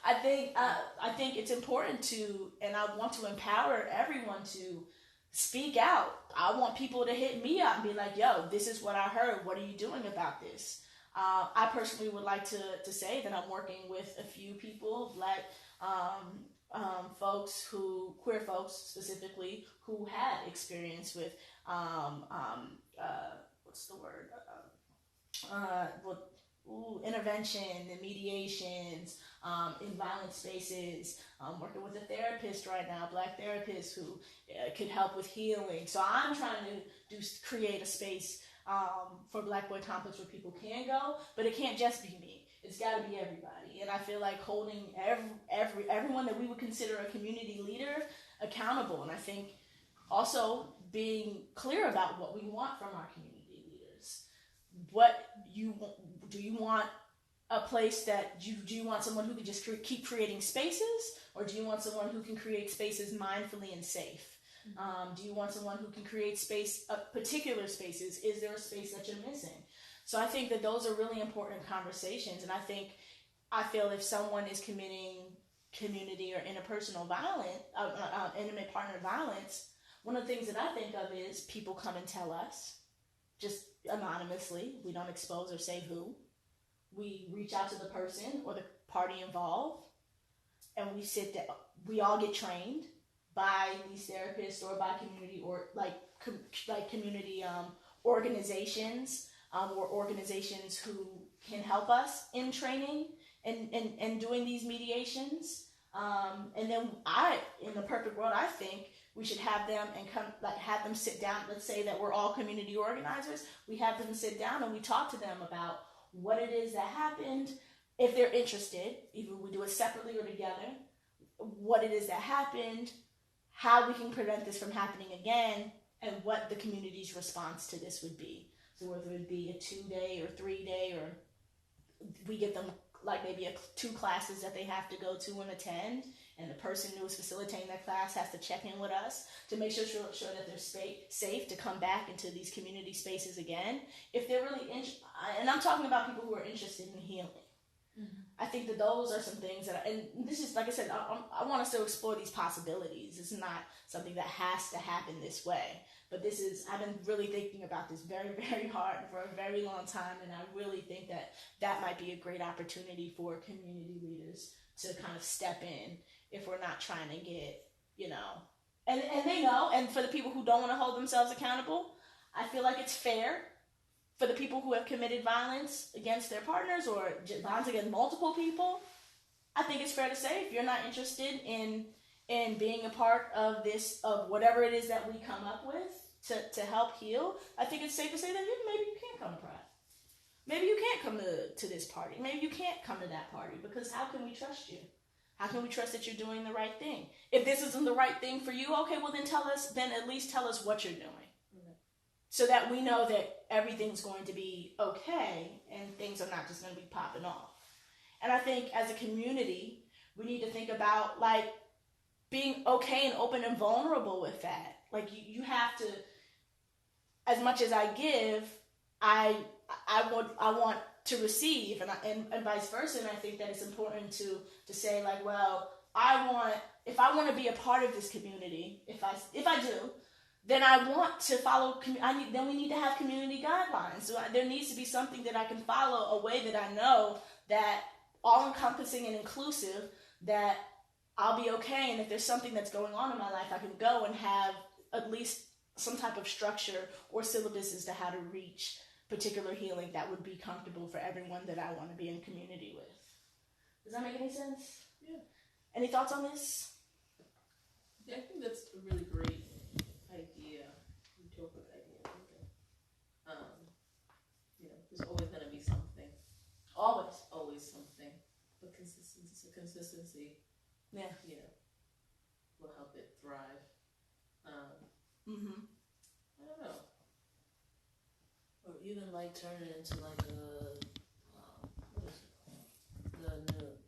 I think it's important to, and I want to empower everyone to speak out. I want people to hit me up and be like, yo, this is what I heard. What are you doing about this? I personally would like to say that I'm working with a few people, Black folks queer folks specifically, who had experience with, what's the word? Intervention and mediations in violent spaces. I'm working with a therapist right now, Black therapist, who could help with healing. So I'm trying to create a space for BlackBoiComplex where people can go, but it can't just be me. It's got to be everybody. And I feel like holding everyone that we would consider a community leader accountable. And I think also being clear about what we want from our community leaders. Do you want a place that do you want someone who can just keep creating spaces, or do you want someone who can create spaces mindfully and safe? Do you want someone who can create particular spaces? Is there a space that you're missing? So I think that those are really important conversations, and I feel if someone is committing community or interpersonal violence, intimate partner violence, one of the things that I think of is people come and tell us, just anonymously. We don't expose or say who. We reach out to the person or the party involved, and we sit down. We all get trained by these therapists or by community or community organizations or organizations who can help us in training and doing these mediations. And then in the perfect world, I think we should have them have them sit down. Let's say that we're all community organizers. We have them sit down and we talk to them about what it is that happened. If they're interested, either we do it separately or together, what it is that happened, how we can prevent this from happening again, and what the community's response to this would be. So whether it be a 2-day or 3-day, or we give them like maybe 2 classes that they have to go to and attend, and the person who is facilitating that class has to check in with us to make sure that they're safe to come back into these community spaces again. If they're really and I'm talking about people who are interested in healing. Mm-hmm. I think that those are some things and this is, like I said, I want us to explore these possibilities. It's not something that has to happen this way, but I've been really thinking about this very, very hard for a very long time, and I really think that might be a great opportunity for community leaders to kind of step in if we're not trying to get, and they know, and for the people who don't want to hold themselves accountable, I feel like it's fair for the people who have committed violence against their partners or violence against multiple people. I think it's fair to say, if you're not interested in being a part of this, of whatever it is that we come up with to help heal, I think it's safe to say that maybe you can't come to Pride. Maybe you can't come to this party. Maybe you can't come to that party, because how can we trust you? How can we trust that you're doing the right thing? If this isn't the right thing for you, okay, well then at least tell us what you're doing. So that we know that everything's going to be okay and things are not just going to be popping off. And I think as a community, we need to think about like being okay and open and vulnerable with that. Like you have to, as much as I give, I want to receive, and vice versa. And I think that it's important to say like, well, if I want to be a part of this community, if I do, then I want to follow. Then we need to have community guidelines. So there needs to be something that I can follow, a way that I know that all encompassing and inclusive, that I'll be okay. And if there's something that's going on in my life, I can go and have at least some type of structure or syllabus as to how to reach particular healing that would be comfortable for everyone that I want to be in community with. Does that make any sense? Yeah. Any thoughts on this? Yeah, I think that's a really great idea, utopic idea. There's always going to be something. Always something. But consistency, yeah, will help it thrive. I don't know. Or even like turn it into like what is it called?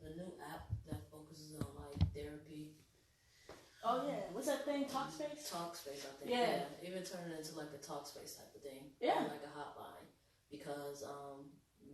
The new app that focuses on like therapy. Oh yeah, what's that thing? Talkspace. Talkspace, I think. Yeah. Even turn it into like a Talkspace type of thing. Yeah. Like a hotline, because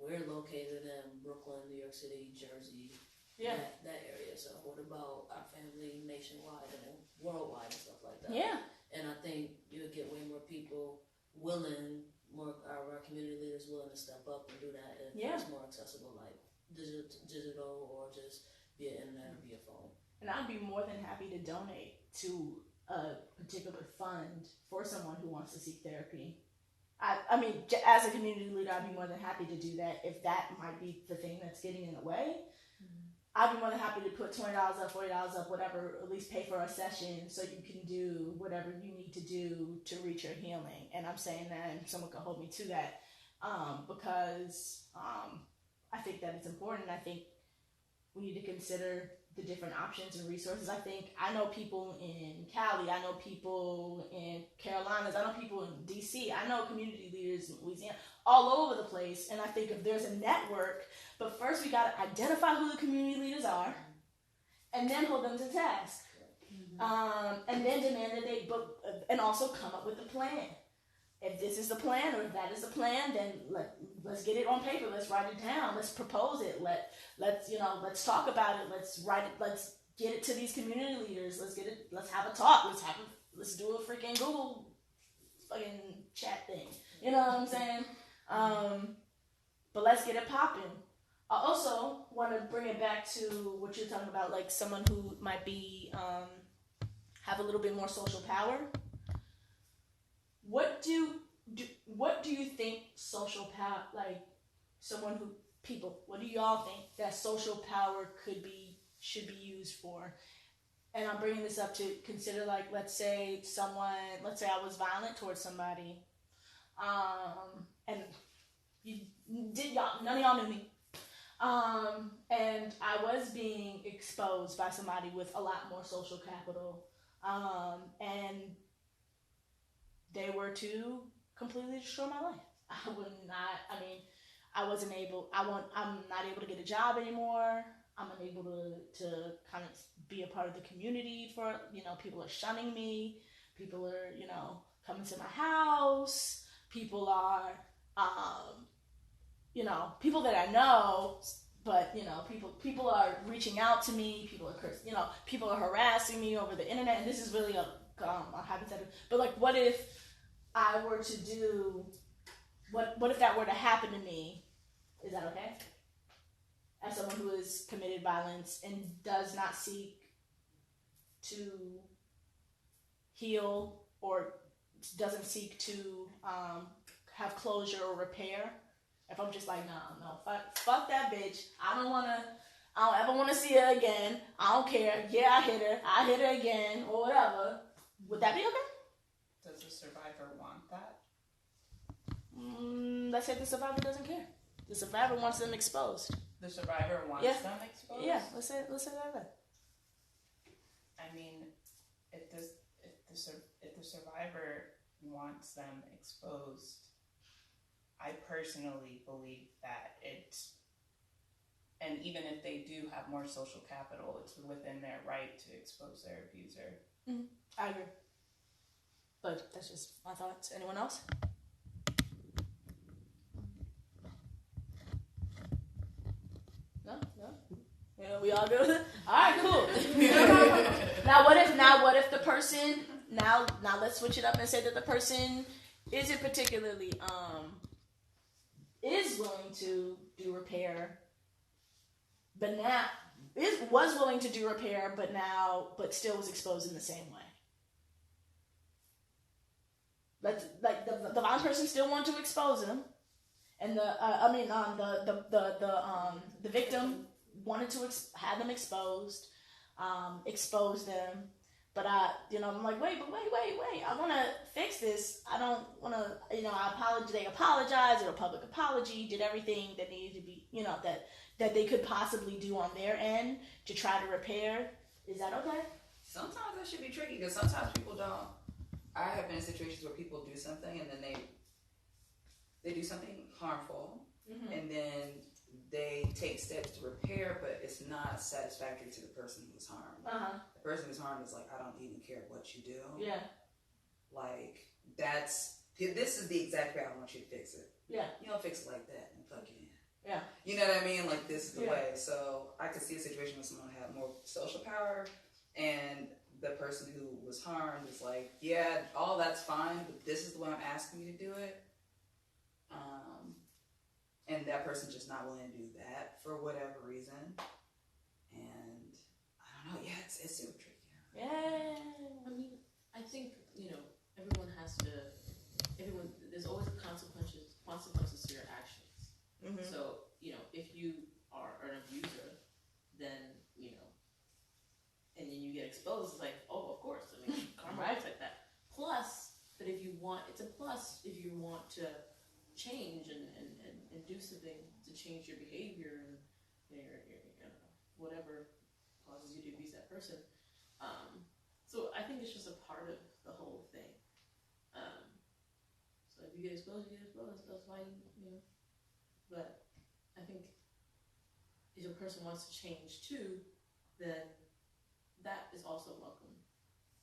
we're located in Brooklyn, New York City, Jersey. Yeah. That area. So what about our family nationwide and worldwide and stuff like that? Yeah. And I think you would get way more people willing, more our community leaders willing to step up and do that if it's more accessible, like digital or just via internet or via phone. And I'd be more than happy to donate to a particular fund for someone who wants to seek therapy. I mean, as a community leader, I'd be more than happy to do that if that might be the thing that's getting in the way. I'd be more than happy to put $20 up, $40 up, whatever, at least pay for a session so you can do whatever you need to do to reach your healing. And I'm saying that, and someone can hold me to that, because I think that it's important. I think we need to consider the different options and resources. I know people in Cali, I know people in Carolinas, I know people in DC, I know community leaders in Louisiana, all over the place. And I think if there's a network, but first we got to identify who the community leaders are, and then hold them to task, and then demand that and also come up with a plan. If this is the plan, or if that is the plan, then let's get it on paper. Let's write it down. Let's propose it. Let's talk about it. Let's write it. Let's get it to these community leaders. Let's get it. Let's have a talk. Let's do a freaking Google fucking chat thing. You know what I'm saying? But let's get it popping. I also want to bring it back to what you're talking about, like someone who might be have a little bit more social power. What do you think social power, like what do y'all think that social power should be used for? And I'm bringing this up to consider, like, let's say I was violent towards somebody, and none of y'all knew me, and I was being exposed by somebody with a lot more social capital, and they were to completely destroy my life. I'm not able to get a job anymore. I'm unable to kind of be a part of the community for, people are shunning me. People are, coming to my house. People are, people that I know, but, people are reaching out to me. People are cursing, people are harassing me over the internet. And this is really a hypothetical. But, like, what if I were to do, what if that were to happen to me? Is that okay? As someone who has committed violence and does not seek to heal or doesn't seek to have closure or repair. If I'm just like, no, fuck that bitch. I don't ever want to see her again. I don't care. Yeah, I hit her again, or whatever. Would that be okay? Does the survivor want that? Let's say the survivor doesn't care. The survivor wants them exposed. The survivor wants them exposed? Yeah, let's say that. I mean, if the survivor wants them exposed, I personally believe that and even if they do have more social capital, it's within their right to expose their abuser. Mm-hmm. I agree. But that's just my thoughts. Anyone else? No? Yeah, we all good with it? Alright, cool. Now what if the person now let's switch it up and say that the person isn't particularly is willing to do repair, but now was willing to do repair, but still was exposed in the same way. Like the violent person still wanted to expose him, and the victim wanted to have them exposed, expose them. But I'm like, wait, I want to fix this. I don't want to, they apologized, did a public apology, did everything that needed to be, that they could possibly do on their end to try to repair. Is that okay? Sometimes that should be tricky because sometimes people don't. I have been in situations where people do something and then they do something harmful, mm-hmm. and then they take steps to repair, but it's not satisfactory to the person who was harmed. Uh-huh. The person who's harmed is like, I don't even care what you do. Yeah. Like, this is the exact way I want you to fix it. Yeah. You don't fix it like that and fucking. Yeah. You know what I mean? Like, this is the way. So I could see a situation where someone had more social power and the person who was harmed is like, yeah, all that's fine, but this is the way I'm asking you to do it. And that person's just not willing to do that for whatever reason. And I don't know. Yeah, it's super tricky. Yeah. I mean, I think, there's always consequences to your actions. Mm-hmm. So, if you are an abuser, then, and then you get exposed, it's like, oh, of course. I mean, karma works like that. Plus, that it's a plus if you want to change and do something to change your behavior and your whatever causes you to abuse that person. So I think it's just a part of the whole thing. So if you get exposed, you get exposed. That's why But I think if a person wants to change too, then that is also welcome.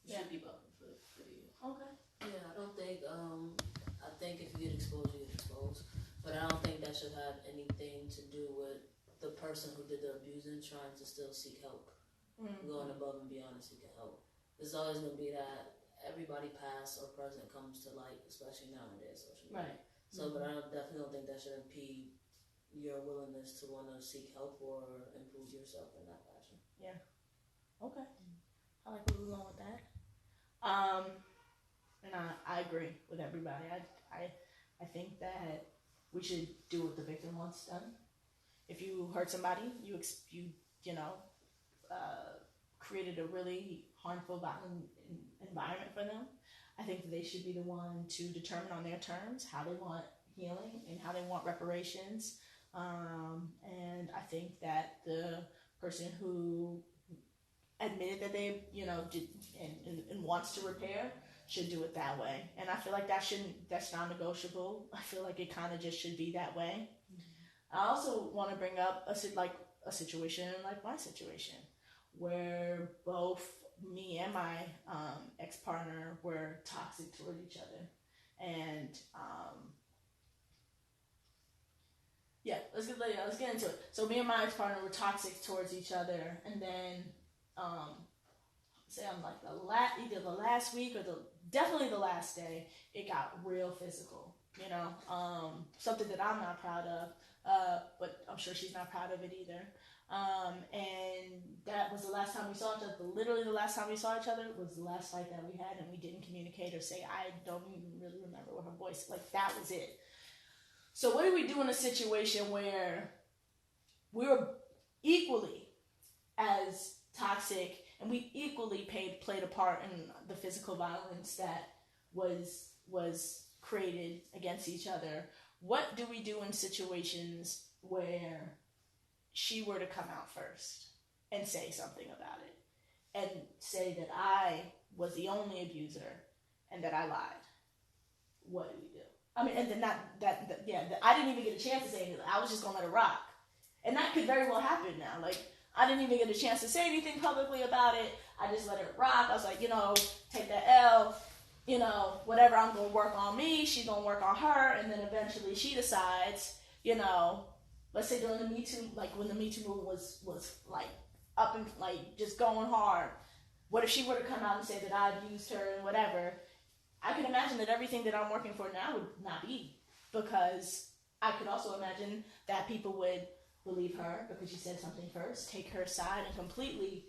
It should be welcome for you. Okay. Yeah, I think if you get exposed, you get exposed. But I don't think that should have anything to do with the person who did the abusing trying to still seek help. Mm-hmm. Going above and beyond to seek help. There's always going to be that everybody past or present comes to light, especially nowadays, social media. Right. So, but I definitely don't think that should impede your willingness to want to seek help or improve yourself in that fashion. Yeah. Okay. I like where we're going with that. And I agree with everybody. I think that we should do what the victim wants done. If you hurt somebody, you created a really harmful, violent environment for them. I think that they should be the one to determine on their terms how they want healing and how they want reparations. And I think that the person who admitted that they, did and wants to repair should do it that way. And I feel like that's non-negotiable. I feel like it kind of just should be that way. Mm-hmm. I also want to bring up a situation like my situation where both me and my ex-partner were toxic toward each other. And let's get into it. So me and my ex-partner were toxic towards each other, and then say I'm like either the last week or definitely the last day, it got real physical. Something that I'm not proud of, but I'm sure she's not proud of it either. And that was the last time we saw each other. Literally the last time we saw each other was the last fight that we had, and we didn't communicate or say, I don't even really remember what her voice, like that was it. So what do we do in a situation where we were equally as toxic and we equally played a part in the physical violence that was created against each other? What do we do in situations where she were to come out first and say something about it? and say that I was the only abuser and that I lied, what do we do? I mean, and then I didn't even get a chance to say anything. I was just gonna let it rock, and that could very well happen now. Like, I didn't even get a chance to say anything publicly about it. I just let it rock. I was like, take that L. Whatever, I'm gonna work on me. She's gonna work on her, and then eventually she decides, let's say during the Me Too, like when the Me Too movement was like up and like just going hard. What if she were to come out and say that I abused her and whatever? I can imagine that everything that I'm working for now would not be, because I could also imagine that people would believe her because she said something first, take her side, and completely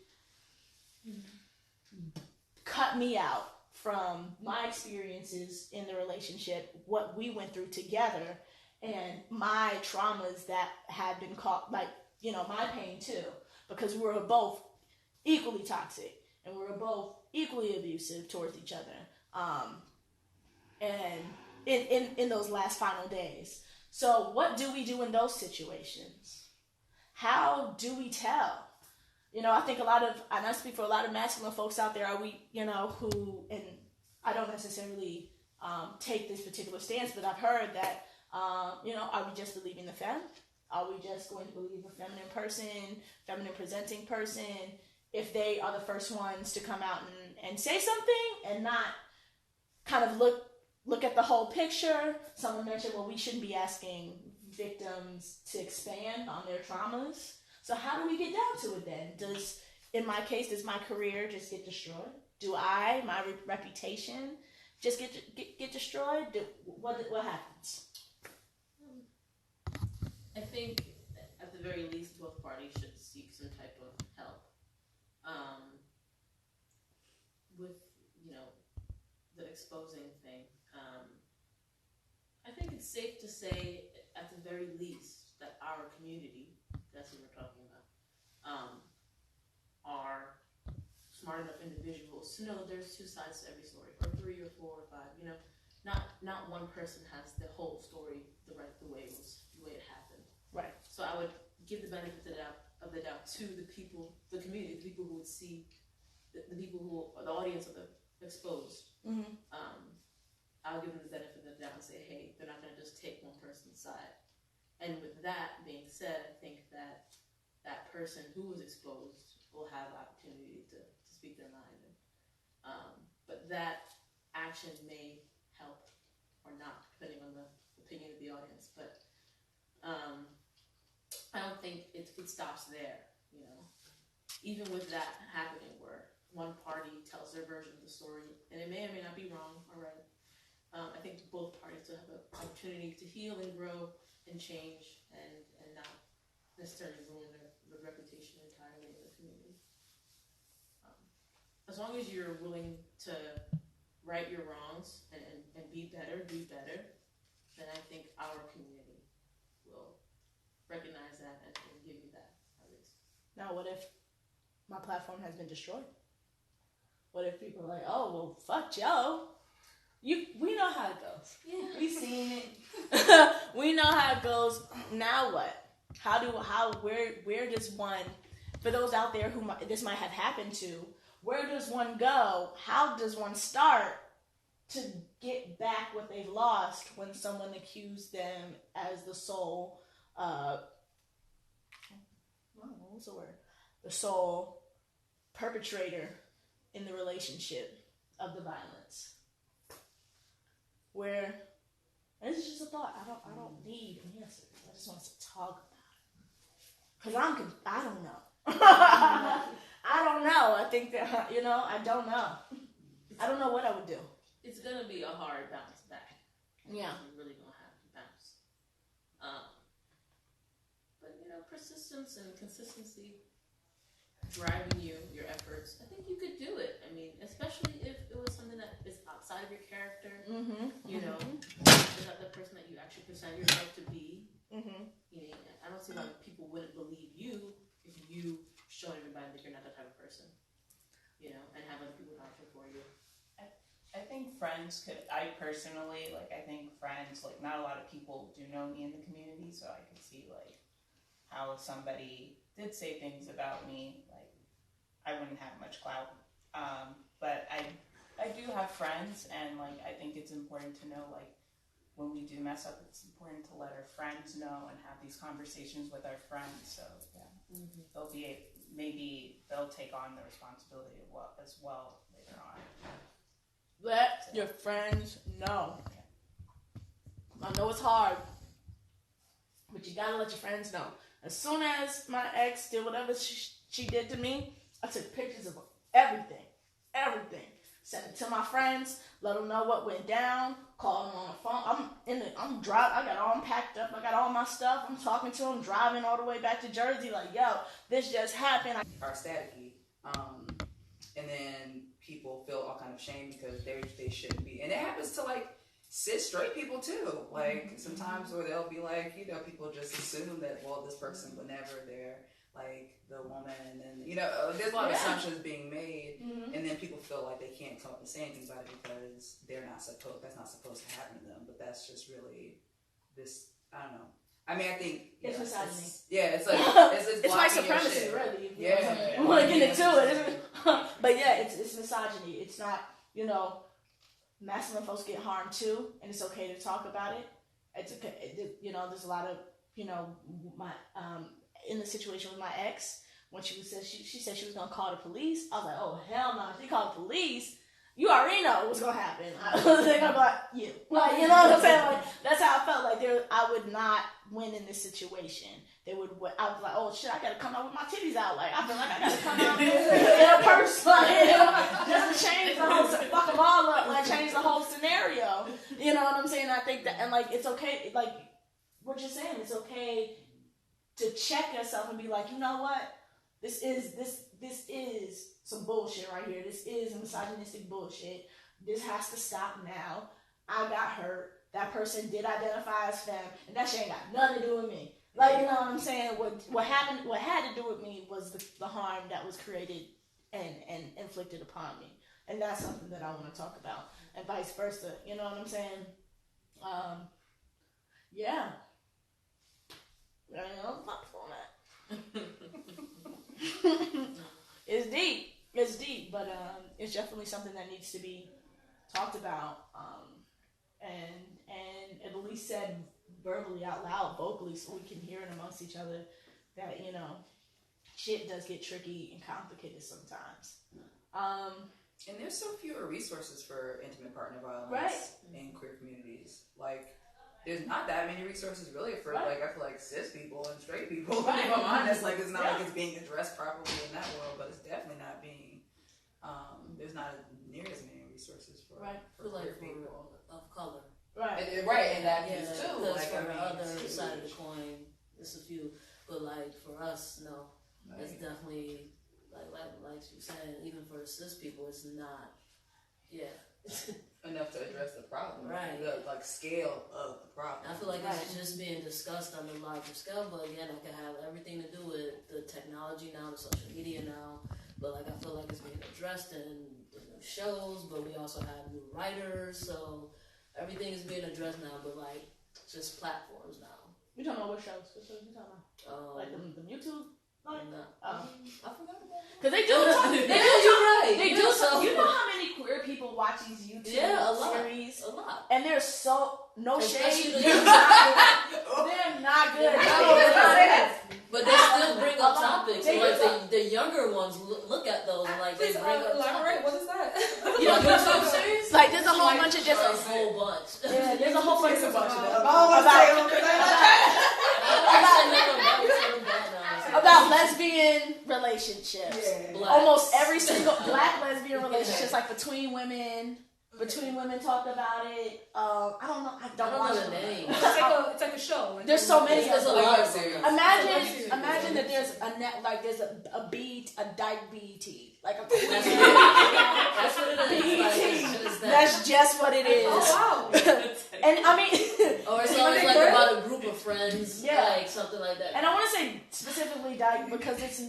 cut me out from my experiences in the relationship, what we went through together, and my traumas that had been caught, like, my pain too, because we were both equally toxic and we were both equally abusive towards each other. And in those last final days. So what do we do in those situations? How do we tell? I think and I speak for a lot of masculine folks out there, are we, who, and I don't necessarily take this particular stance, but I've heard that, are we just believing the femme? Are we just going to believe a feminine person, feminine presenting person, if they are the first ones to come out and say something and not kind of look at the whole picture? Someone mentioned, well, we shouldn't be asking victims to expand on their traumas. So how do we get down to it then? In my case, does my career just get destroyed? Do my reputation just get destroyed? What happens? I think at the very least, both parties should seek some type of help. With, the exposing thing. I think it's safe to say, at the very least, that our community, that's what we're talking about, are smart enough individuals to know that there's two sides to every story, or 3 or 4 or 5. Not one person has the whole story the way it happened. Right. So I would give the benefit of the doubt to the people, the community, the people who would see, the people who are the audience of the exposed. Mm-hmm. I'll give them the benefit of the doubt and say, hey, they're not going to just take one person's side. And with that being said, I think that that person who was exposed will have opportunity to speak their mind. But that action may help or not, depending on the opinion of the audience. But I don't think it stops there. Even with that happening, where one party tells their version of the story, and it may or may not be wrong or right. I think both parties will have an opportunity to heal and grow and change and not necessarily ruin their reputation entirely in the community. As long as you're willing to right your wrongs and be better, do better, then I think our community will recognize that and give you that, at least. Now, what if my platform has been destroyed? What if people are like, oh, well, fuck Joe. We know how it goes. Yeah. We've seen it. We know how it goes. Now what? Where does one, for those out there who this might have happened to, where does one go? How does one start to get back what they've lost when someone accused them as the sole, what's the word? The sole perpetrator in the relationship of the violence? Where, and this is just a thought. I don't need answers. I just want us to talk about it. Cause I don't know. I don't know. I think that I don't know. I don't know what I would do. It's gonna be a hard bounce back. Yeah, you're really gonna have to bounce. But persistence and consistency driving your efforts. I think you could do it. I mean, especially if it was something that is outside of your character. Mm-hmm. You're not the person that you actually present yourself to be. Mm-hmm. I don't see why people wouldn't believe you if you show everybody that you're not that type of person. And have other people vouching for you. I think friends could. I personally I think friends not a lot of people do know me in the community, so I could see how if somebody did say things about me, I wouldn't have much clout. But I do have friends, and like I think it's important to know like when we do mess up, it's important to let our friends know and have these conversations with our friends. So yeah, maybe they'll take on the responsibility as well later on. Let your friends know. I know it's hard, but you gotta let your friends know. As soon as my ex did whatever she did to me, I took pictures of everything. Sent it to my friends, let them know what went down, called them on the phone. I'm driving, I got all packed up, I got all my stuff, I'm talking to them, driving all the way back to Jersey, like, yo, this just happened. Are staticky. And then people feel all kind of shame because they shouldn't be. And it happens to like cis straight people too. Like sometimes where they'll be like, you know, people just assume that, well, this person whenever they're like the woman, and then, you know, there's a lot of assumptions being made, and then people feel like they can't come up and say anything about it because that's not supposed to happen to them. But that's just really this, I don't know. I mean, I think it's misogyny. It's like it's white supremacy, really. Yeah, we want to get into it, but yeah, it's misogyny. It's not, you know, masculine folks get harmed too, and it's okay to talk about it. It's okay, you know. There's a lot of, you know, my in the situation with my ex when she said she was gonna call the police. I was like, oh hell no! If she called the police, you already know what's gonna happen. They're gonna be like, you, like, you know what I'm saying? Like, that's how I felt. Like I would not win in this situation. I was like, oh shit, I gotta come out with my titties out. Like, I feel like I gotta come out in a purse, like, you know, just to change the whole, fuck them all up, like change the whole scenario. You know what I'm saying? I think that, and like, it's okay, like what you're saying, it's okay to check yourself and be like, you know what? This is some bullshit right here. This is misogynistic bullshit. This has to stop now. I got hurt. That person did identify as femme, and that shit ain't got nothing to do with me. Like, you know what I'm saying? What happened? What had to do with me was the harm that was created and inflicted upon me, and that's something that I want to talk about, and vice versa. You know what I'm saying? Yeah. I don't fuck on that. It's deep, but it's definitely something that needs to be talked about, and at least said verbally out loud, vocally, so we can hear it amongst each other. That, you know, shit does get tricky and complicated sometimes. And there's so fewer resources for intimate partner violence in queer communities. Like, there's not that many resources really for like, I feel like cis people and straight people. If I'm honest, like, it's not like it's being addressed properly in that world, but it's definitely not being. There's not near as many resources for queer people of color. And that piece too. Because like, for the other side of the coin, it's a few, but like for us, no, it's definitely like you said, even for the cis people, it's not. Enough to address the problem, the like scale of the problem. I feel like it's just being discussed on a larger scale, but again, it can have everything to do with the technology now, the social media now. But like, I feel like it's being addressed in the new shows, but we also have new writers, so everything is being addressed now. But like, just platforms now. You talking about what shows? What shows you talking about? Like the YouTube. I forgot about that. Because they do. You're right. They do. So, you know how many queer people watch these YouTube series? A lot. And they're so shade. The They're not good. But they still bring up topics. Like the younger ones look at those and like they bring up. Elaborate. What is that? You know, YouTube series? Like there's a whole bunch of just a whole bunch. Yeah, there's a whole bunch of about lesbian relationships. Almost every single black lesbian relationships, like between women talk about it. I don't know. I don't watch the name. It's like a show. Like, there's so many. There's a lot of series. Imagine that there's there's a dyke BET. Like a that's what it is. BET. That's just what it is. Oh wow. And I mean, or it's always like about a group of friends, like something like that. And I want to say specifically dyke because it's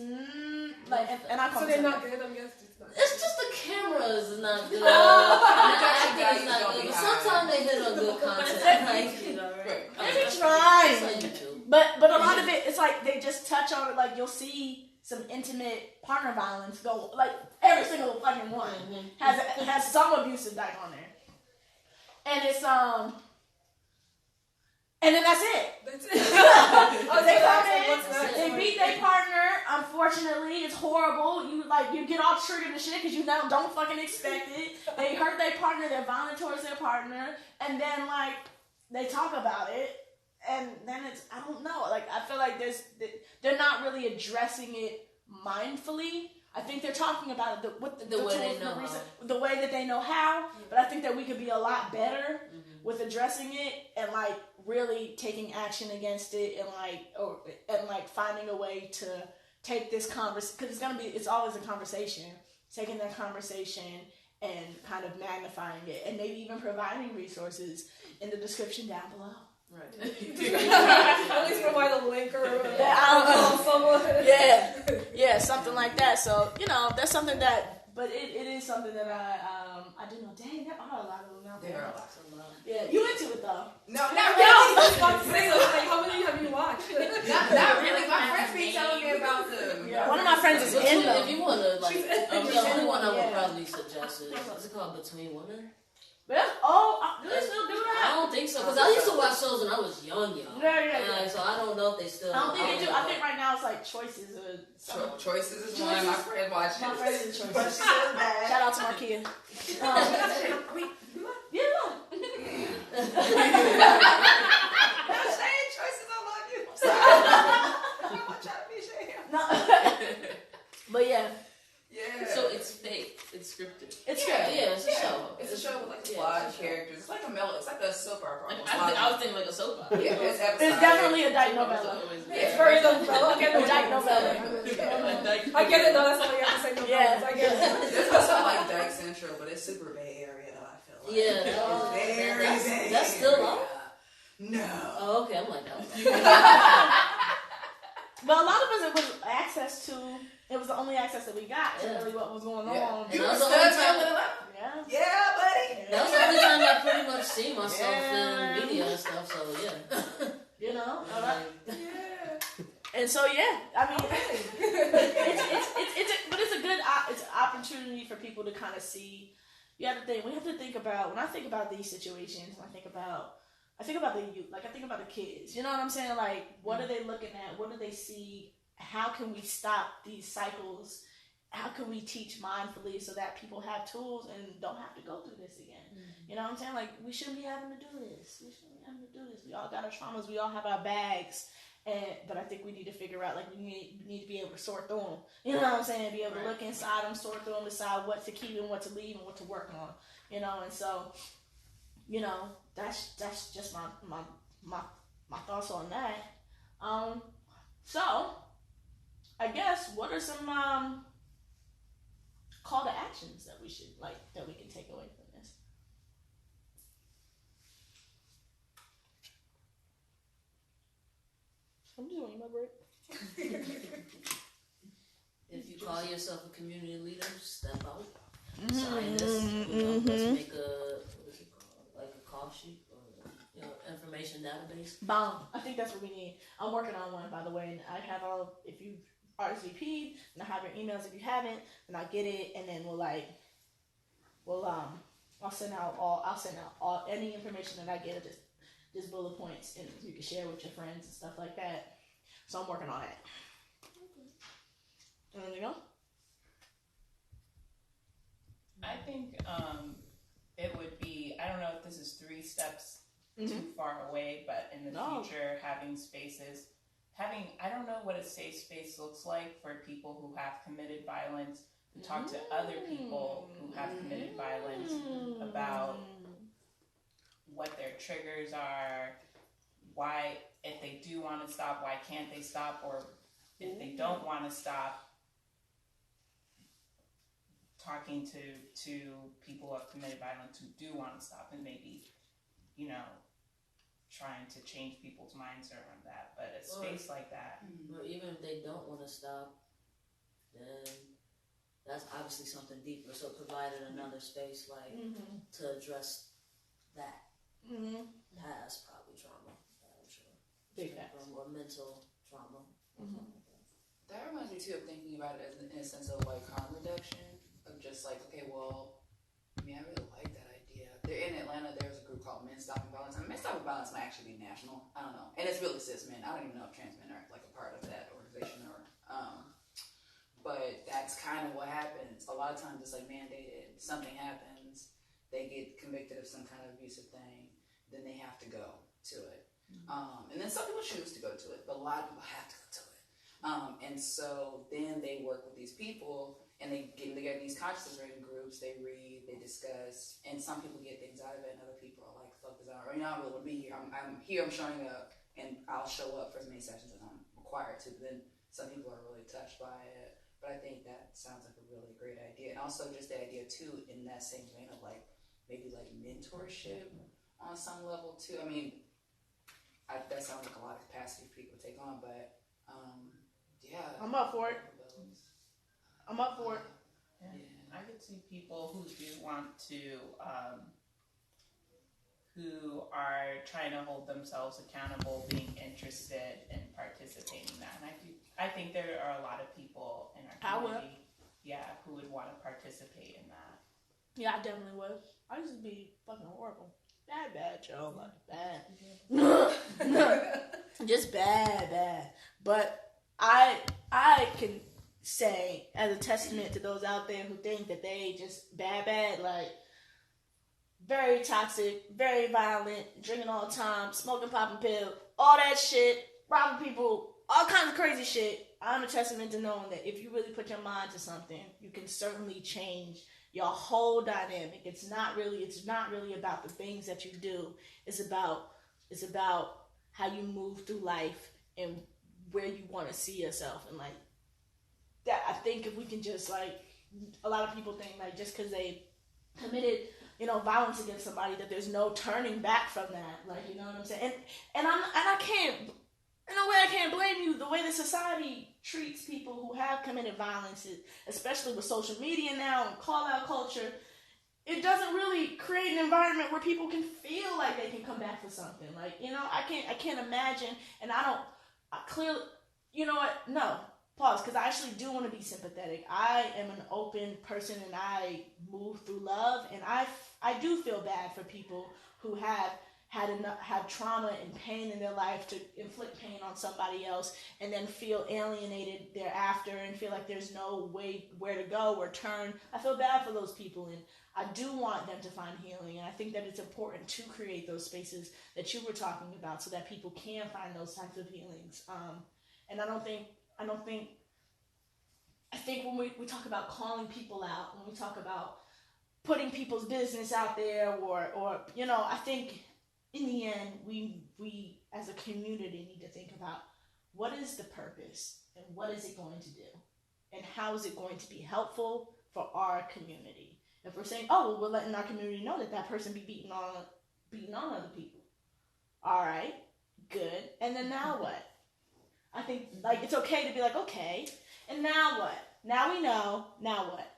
like, and I call so they're not good. I'm guessing. It's just the cameras is not good. The acting is not good. But sometimes they hit on good content. They be trying. But a lot of it, it's like they just touch on it. Like you'll see some intimate partner violence go, like every single fucking one has some abusive dyke on there, and it's and then that's it. That's it. They come in, they beat their partner. Unfortunately, it's horrible. You get all triggered and shit because you now don't fucking expect it. They hurt their partner. They're violent towards their partner, and then like they talk about it, and then it's I don't know. Like I feel like they're not really addressing it mindfully. I think they're talking about it the way they know the way that they know how. But I think that we could be a lot better with addressing it and like really taking action against it and like finding a way to take this conversation because it's always a conversation. Taking that conversation and kind of magnifying it and maybe even providing resources in the description down below. Right. At least provide a link or someone. Yeah, something like that. So that's something that, but it is something that I do know. Dang, there are a lot of them out there. There are lots of them. Yeah, you into it though? No, not I really. was about to say, like, how many have you watched? Not really. My friends be telling me about them. Yeah, one of my friends is in them. If you want to, like, the only one I would probably suggest is it called Between Women? Do they still do I that? don't think so, because I used to watch shows when I was young. Yeah. So I don't know if they still. I don't think they do. I think right now it's like Choices or something. Choices is one. My friend watches. My friend is Choices. But she says that. Shout out to Markia. Yeah. Shane, Choices, I love you. I'm not trying to be Shane. No. But yeah. Yeah. So it's fake. It's scripted. It's Yeah, it's a show. It's a show with like a lot of characters. It's like a soap opera. I was thinking like a soap opera. Yeah, it's It's definitely a dyke novella. It's very novella. I get A the dyke novella. I get it though. That's all you have to say. Novellas. I get it. There's also like Dyke Central, but it's super Bay Area though. I feel like. Yeah, Very Bay that's still Area. on? No. Oh, okay. I'm like, that. But a lot of us, it was access to. It was the only access that we got to really what was going on. You And were that was the only studying time. Yeah. Yeah, buddy. That was the only time I pretty much see myself in media and stuff. So yeah. You know. Yeah. And so I mean, it's a good it's an opportunity for people to kind of see. You have to think. We have to think about when I think about these situations. I think about the youth. Like I think about the kids. You know what I'm saying? Like what are they looking at? What do they see? How can we stop these cycles? How can we teach mindfully so that people have tools and don't have to go through this again? You know what I'm saying? Like we shouldn't be having to do this. We all got our traumas. We all have our bags. But I think we need to figure out, like, we need to be able to sort through them. You know what I'm saying? Be able to look inside them, sort through them, decide what to keep and what to leave and what to work on. You know, and so, that's just my thoughts on that. So, I guess, what are some call to actions that we can take away from this? I'm just waiting my break. If you call yourself a community leader, step out. Sign this. Let's make what is it called? Like a call sheet or information database. Bomb. I think that's what we need. I'm working on one, by the way, and I have if you RSVP'd, and I have your emails. If you haven't, then I'll get it, and then I'll send out all any information that I get, just bullet points, and you can share with your friends and stuff like that. So I'm working on it. Anything else? I think it would be, I don't know if this is 3 steps too far away, but in the future, having spaces, I don't know what a safe space looks like for people who have committed violence, to talk to other people who have committed violence about what their triggers are, why, if they do want to stop, why can't they stop, or if they don't want to stop, talking to people who have committed violence who do want to stop, and maybe, trying to change people's minds around that. But a space like that. Or even if they don't want to stop, then that's obviously something deeper. So providing another space to address that past probably trauma, I'm sure. spectrum or mental trauma. That reminds me too of thinking about it in a sense of like harm reduction, of just like, okay, well, I mean, I really like that idea. In Atlanta, there's a group called Men Stopping Violence, and Men Stopping Violence might actually be national. I don't know, and it's really cis men. I don't even know if trans men are like a part of that organization or. But that's kind of what happens. A lot of times it's like mandated. Something happens, they get convicted of some kind of abusive thing, then they have to go to it. And then some people choose to go to it, but a lot of people have to go to it. And so then they work with these people, and they get these consciousness raising groups. They read, they discuss, and some people get things out of it, and other people are like, "Fuck this out," or, "You know, I really want to be here. I'm here. I'm showing up, and I'll show up for as many sessions as I'm required to." But then some people are really touched by it. But I think that sounds like a really great idea, and also just the idea too, in that same vein of like maybe like mentorship on some level too. I mean, that sounds like a lot of capacity for people to take on, but yeah, I'm up for it. I'm up for it. Yeah. I could see people who do want to, who are trying to hold themselves accountable, being interested in participating in that. And I think there are a lot of people in our community, who would want to participate in that. Yeah, I definitely would. I used to be fucking horrible. Bad, Joe. Like, bad. Just bad. But I can say, as a testament to those out there who think that they just bad, like, very toxic, very violent, drinking all the time, smoking, popping pills, all that shit, robbing people, all kinds of crazy shit. I'm a testament to knowing that if you really put your mind to something, you can certainly change your whole dynamic. It's not really about the things that you do. It's about how you move through life and where you want to see yourself. And like that, I think if we can just like, a lot of people think like just because they committed, violence against somebody, that there's no turning back from that. Like, you know what I'm saying? And I can't, in a way, I can't blame you. The way that society treats people who have committed violence, especially with social media now and call-out culture, it doesn't really create an environment where people can feel like they can come back for something. Like, I can't imagine, and I clearly, you know what? No. Pause, because I actually do want to be sympathetic. I am an open person, and I move through love, and I do feel bad for people who have had trauma and pain in their life to inflict pain on somebody else, and then feel alienated thereafter, and feel like there's no way where to go or turn. I feel bad for those people, and I do want them to find healing, and I think that it's important to create those spaces that you were talking about, so that people can find those types of healings. And I think when we talk about calling people out, when we talk about putting people's business out there, or I think in the end, we as a community need to think about what is the purpose and what is it going to do, and how is it going to be helpful for our community. If we're saying, oh, well, we're letting our community know that person be beating on other people. All right, good. And then now what? I think like it's okay to be like, okay, and now what? Now we know. Now what?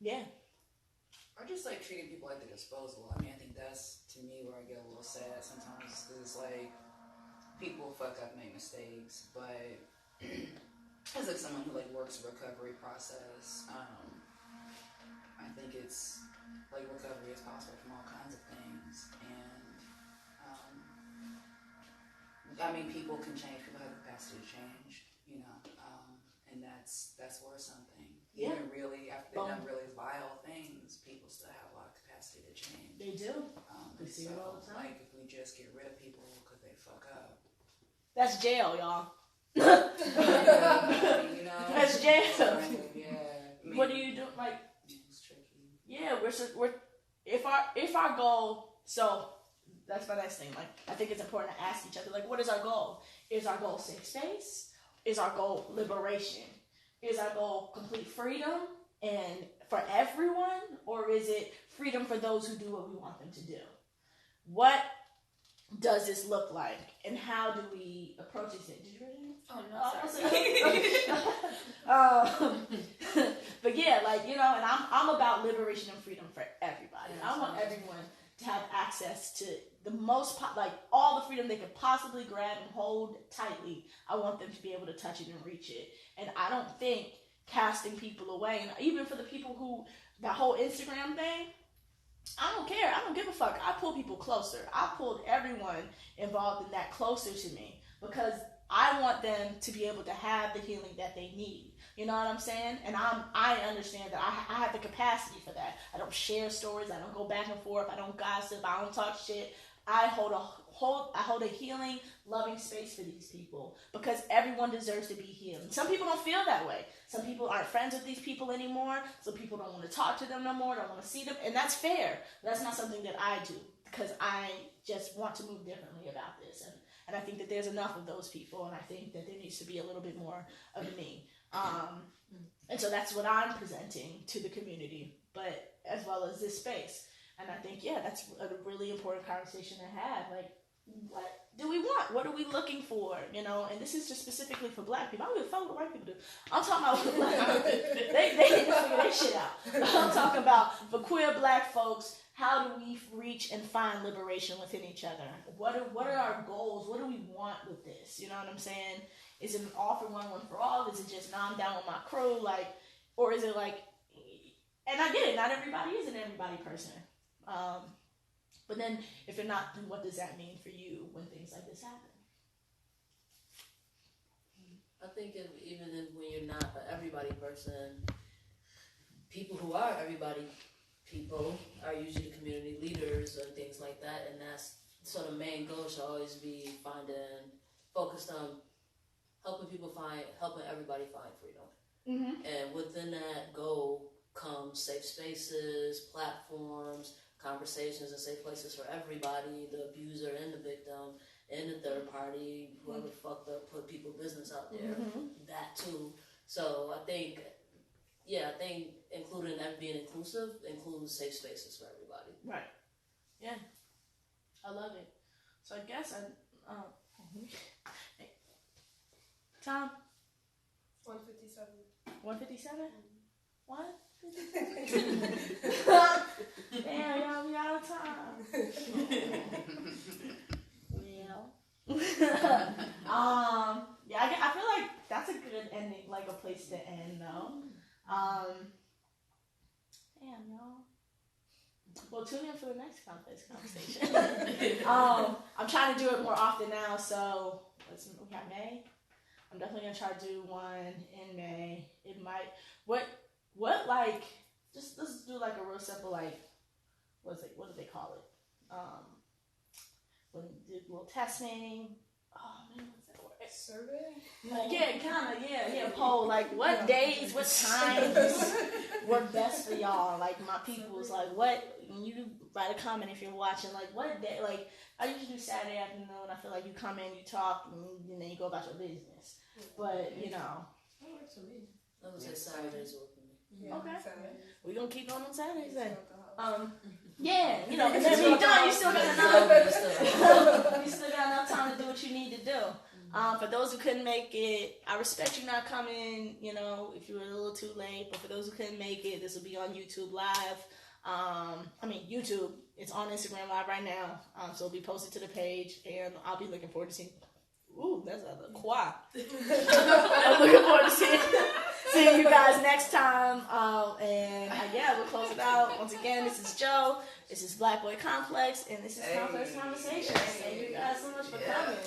Yeah. Or just like treating people like they're disposable. I mean, I think that's to me where I get a little sad sometimes, because it's like people fuck up, make mistakes, but as like someone who like works a recovery process, I think it's like recovery is possible from all kinds of things, and I mean, people can change. People have the capacity to change, and that's worth something. Yeah. Even really, after they've done really vile things, people still have a lot of capacity to change. They do. We And see so, it all the time. like, if we just get rid of people because they fuck up, That's jail, y'all. that's jail. Yeah. I mean, What do you do? Like, it's tricky. yeah, we're if our goal. So that's my next thing. Like, I think it's important to ask each other, like, what is our goal? Is our goal safe space? Is our goal liberation? Is our goal complete freedom and for everyone? Or is it freedom for those who do what we want them to do? What does this look like? And how do we approach it? Did you read it? Oh, no, sorry. But yeah, like, and I'm about liberation and freedom for everybody. I want everyone to have access to the most, like all the freedom they could possibly grab and hold tightly. I want them to be able to touch it and reach it. And I don't think casting people away, and even for the people who, that whole Instagram thing, I don't care. I don't give a fuck. I pull people closer. I pulled everyone involved in that closer to me because I want them to be able to have the healing that they need. You know what I'm saying? And I understand that I have the capacity for that. I don't share stories. I don't go back and forth. I don't gossip. I don't talk shit. I hold a healing, loving space for these people because everyone deserves to be healed. Some people don't feel that way. Some people aren't friends with these people anymore. Some people don't want to talk to them no more, don't want to see them, and that's fair. That's not something that I do because I just want to move differently about this. And I think that there's enough of those people, and I think that there needs to be a little bit more of me. And so that's what I'm presenting to the community, but as well as this space. And I think, yeah, that's a really important conversation to have. Like, what do we want? What are we looking for? You know, and this is just specifically for Black people. I don't give a fuck what white people do. I'm talking about for Black people. They need to figure their shit out. I'm talking about for queer Black folks, how do we reach and find liberation within each other? What are our goals? What do we want with this? You know what I'm saying? Is it an all for one for all? Is it just, nah, I'm down with my crew? Like, or is it like, and I get it, not everybody is an everybody person. But then if you're not, then what does that mean for you when things like this happen? I think even when you're not an everybody person, people who are everybody people are usually the community leaders and things like that, and that's sort of main goal should always be focused on helping everybody find freedom. Mm-hmm. And within that goal comes safe spaces, platforms, conversations, and safe places for everybody, the abuser and the victim, and the third party, whoever fucked up, put people business out there, that too. So I think including that, being inclusive includes safe spaces for everybody. Right. Yeah. I love it. So I guess Tom? 157. 157? What? Damn, y'all, we out of time. Yeah, I feel like that's a good ending, like a place to end, though. Damn, y'all. Well, tune in for the next complex conversation. I'm trying to do it more often now, so we have May. I'm definitely gonna try to do one in May. It might like let's do like a real simple like what do they call it? When you do a little testing. Oh man, what's that word? Survey? Yeah, kinda, yeah. Poll, like what days, what times work best for y'all? Like my people was like, what, when you write a comment if you're watching, like what day, like I usually do Saturday afternoon. I feel like you come in, you talk, and then you go about your business. But, you know. That works for me. I would say Saturdays work for me. Yeah, okay. Saturday. We're going to keep going on Saturdays then. Yeah, you know, and then when you're done, you still got enough time to do what you need to do. For those who couldn't make it, I respect you not coming, you know, if you were a little too late. But for those who couldn't make it, this will be on YouTube Live. YouTube, it's on Instagram Live right now. So it'll be posted to the page, and I'll be looking forward to seeing. Ooh, that's a choir. I'm looking forward to seeing you guys next time. We'll close it out. Once again, this is Joe. This is BlackBoiComplex, and this is Complex Conversations. Thank you guys so much for coming.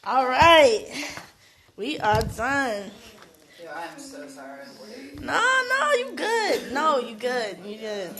All right, we are done. Yo, I am so sorry. No, you good. No, you good. You good.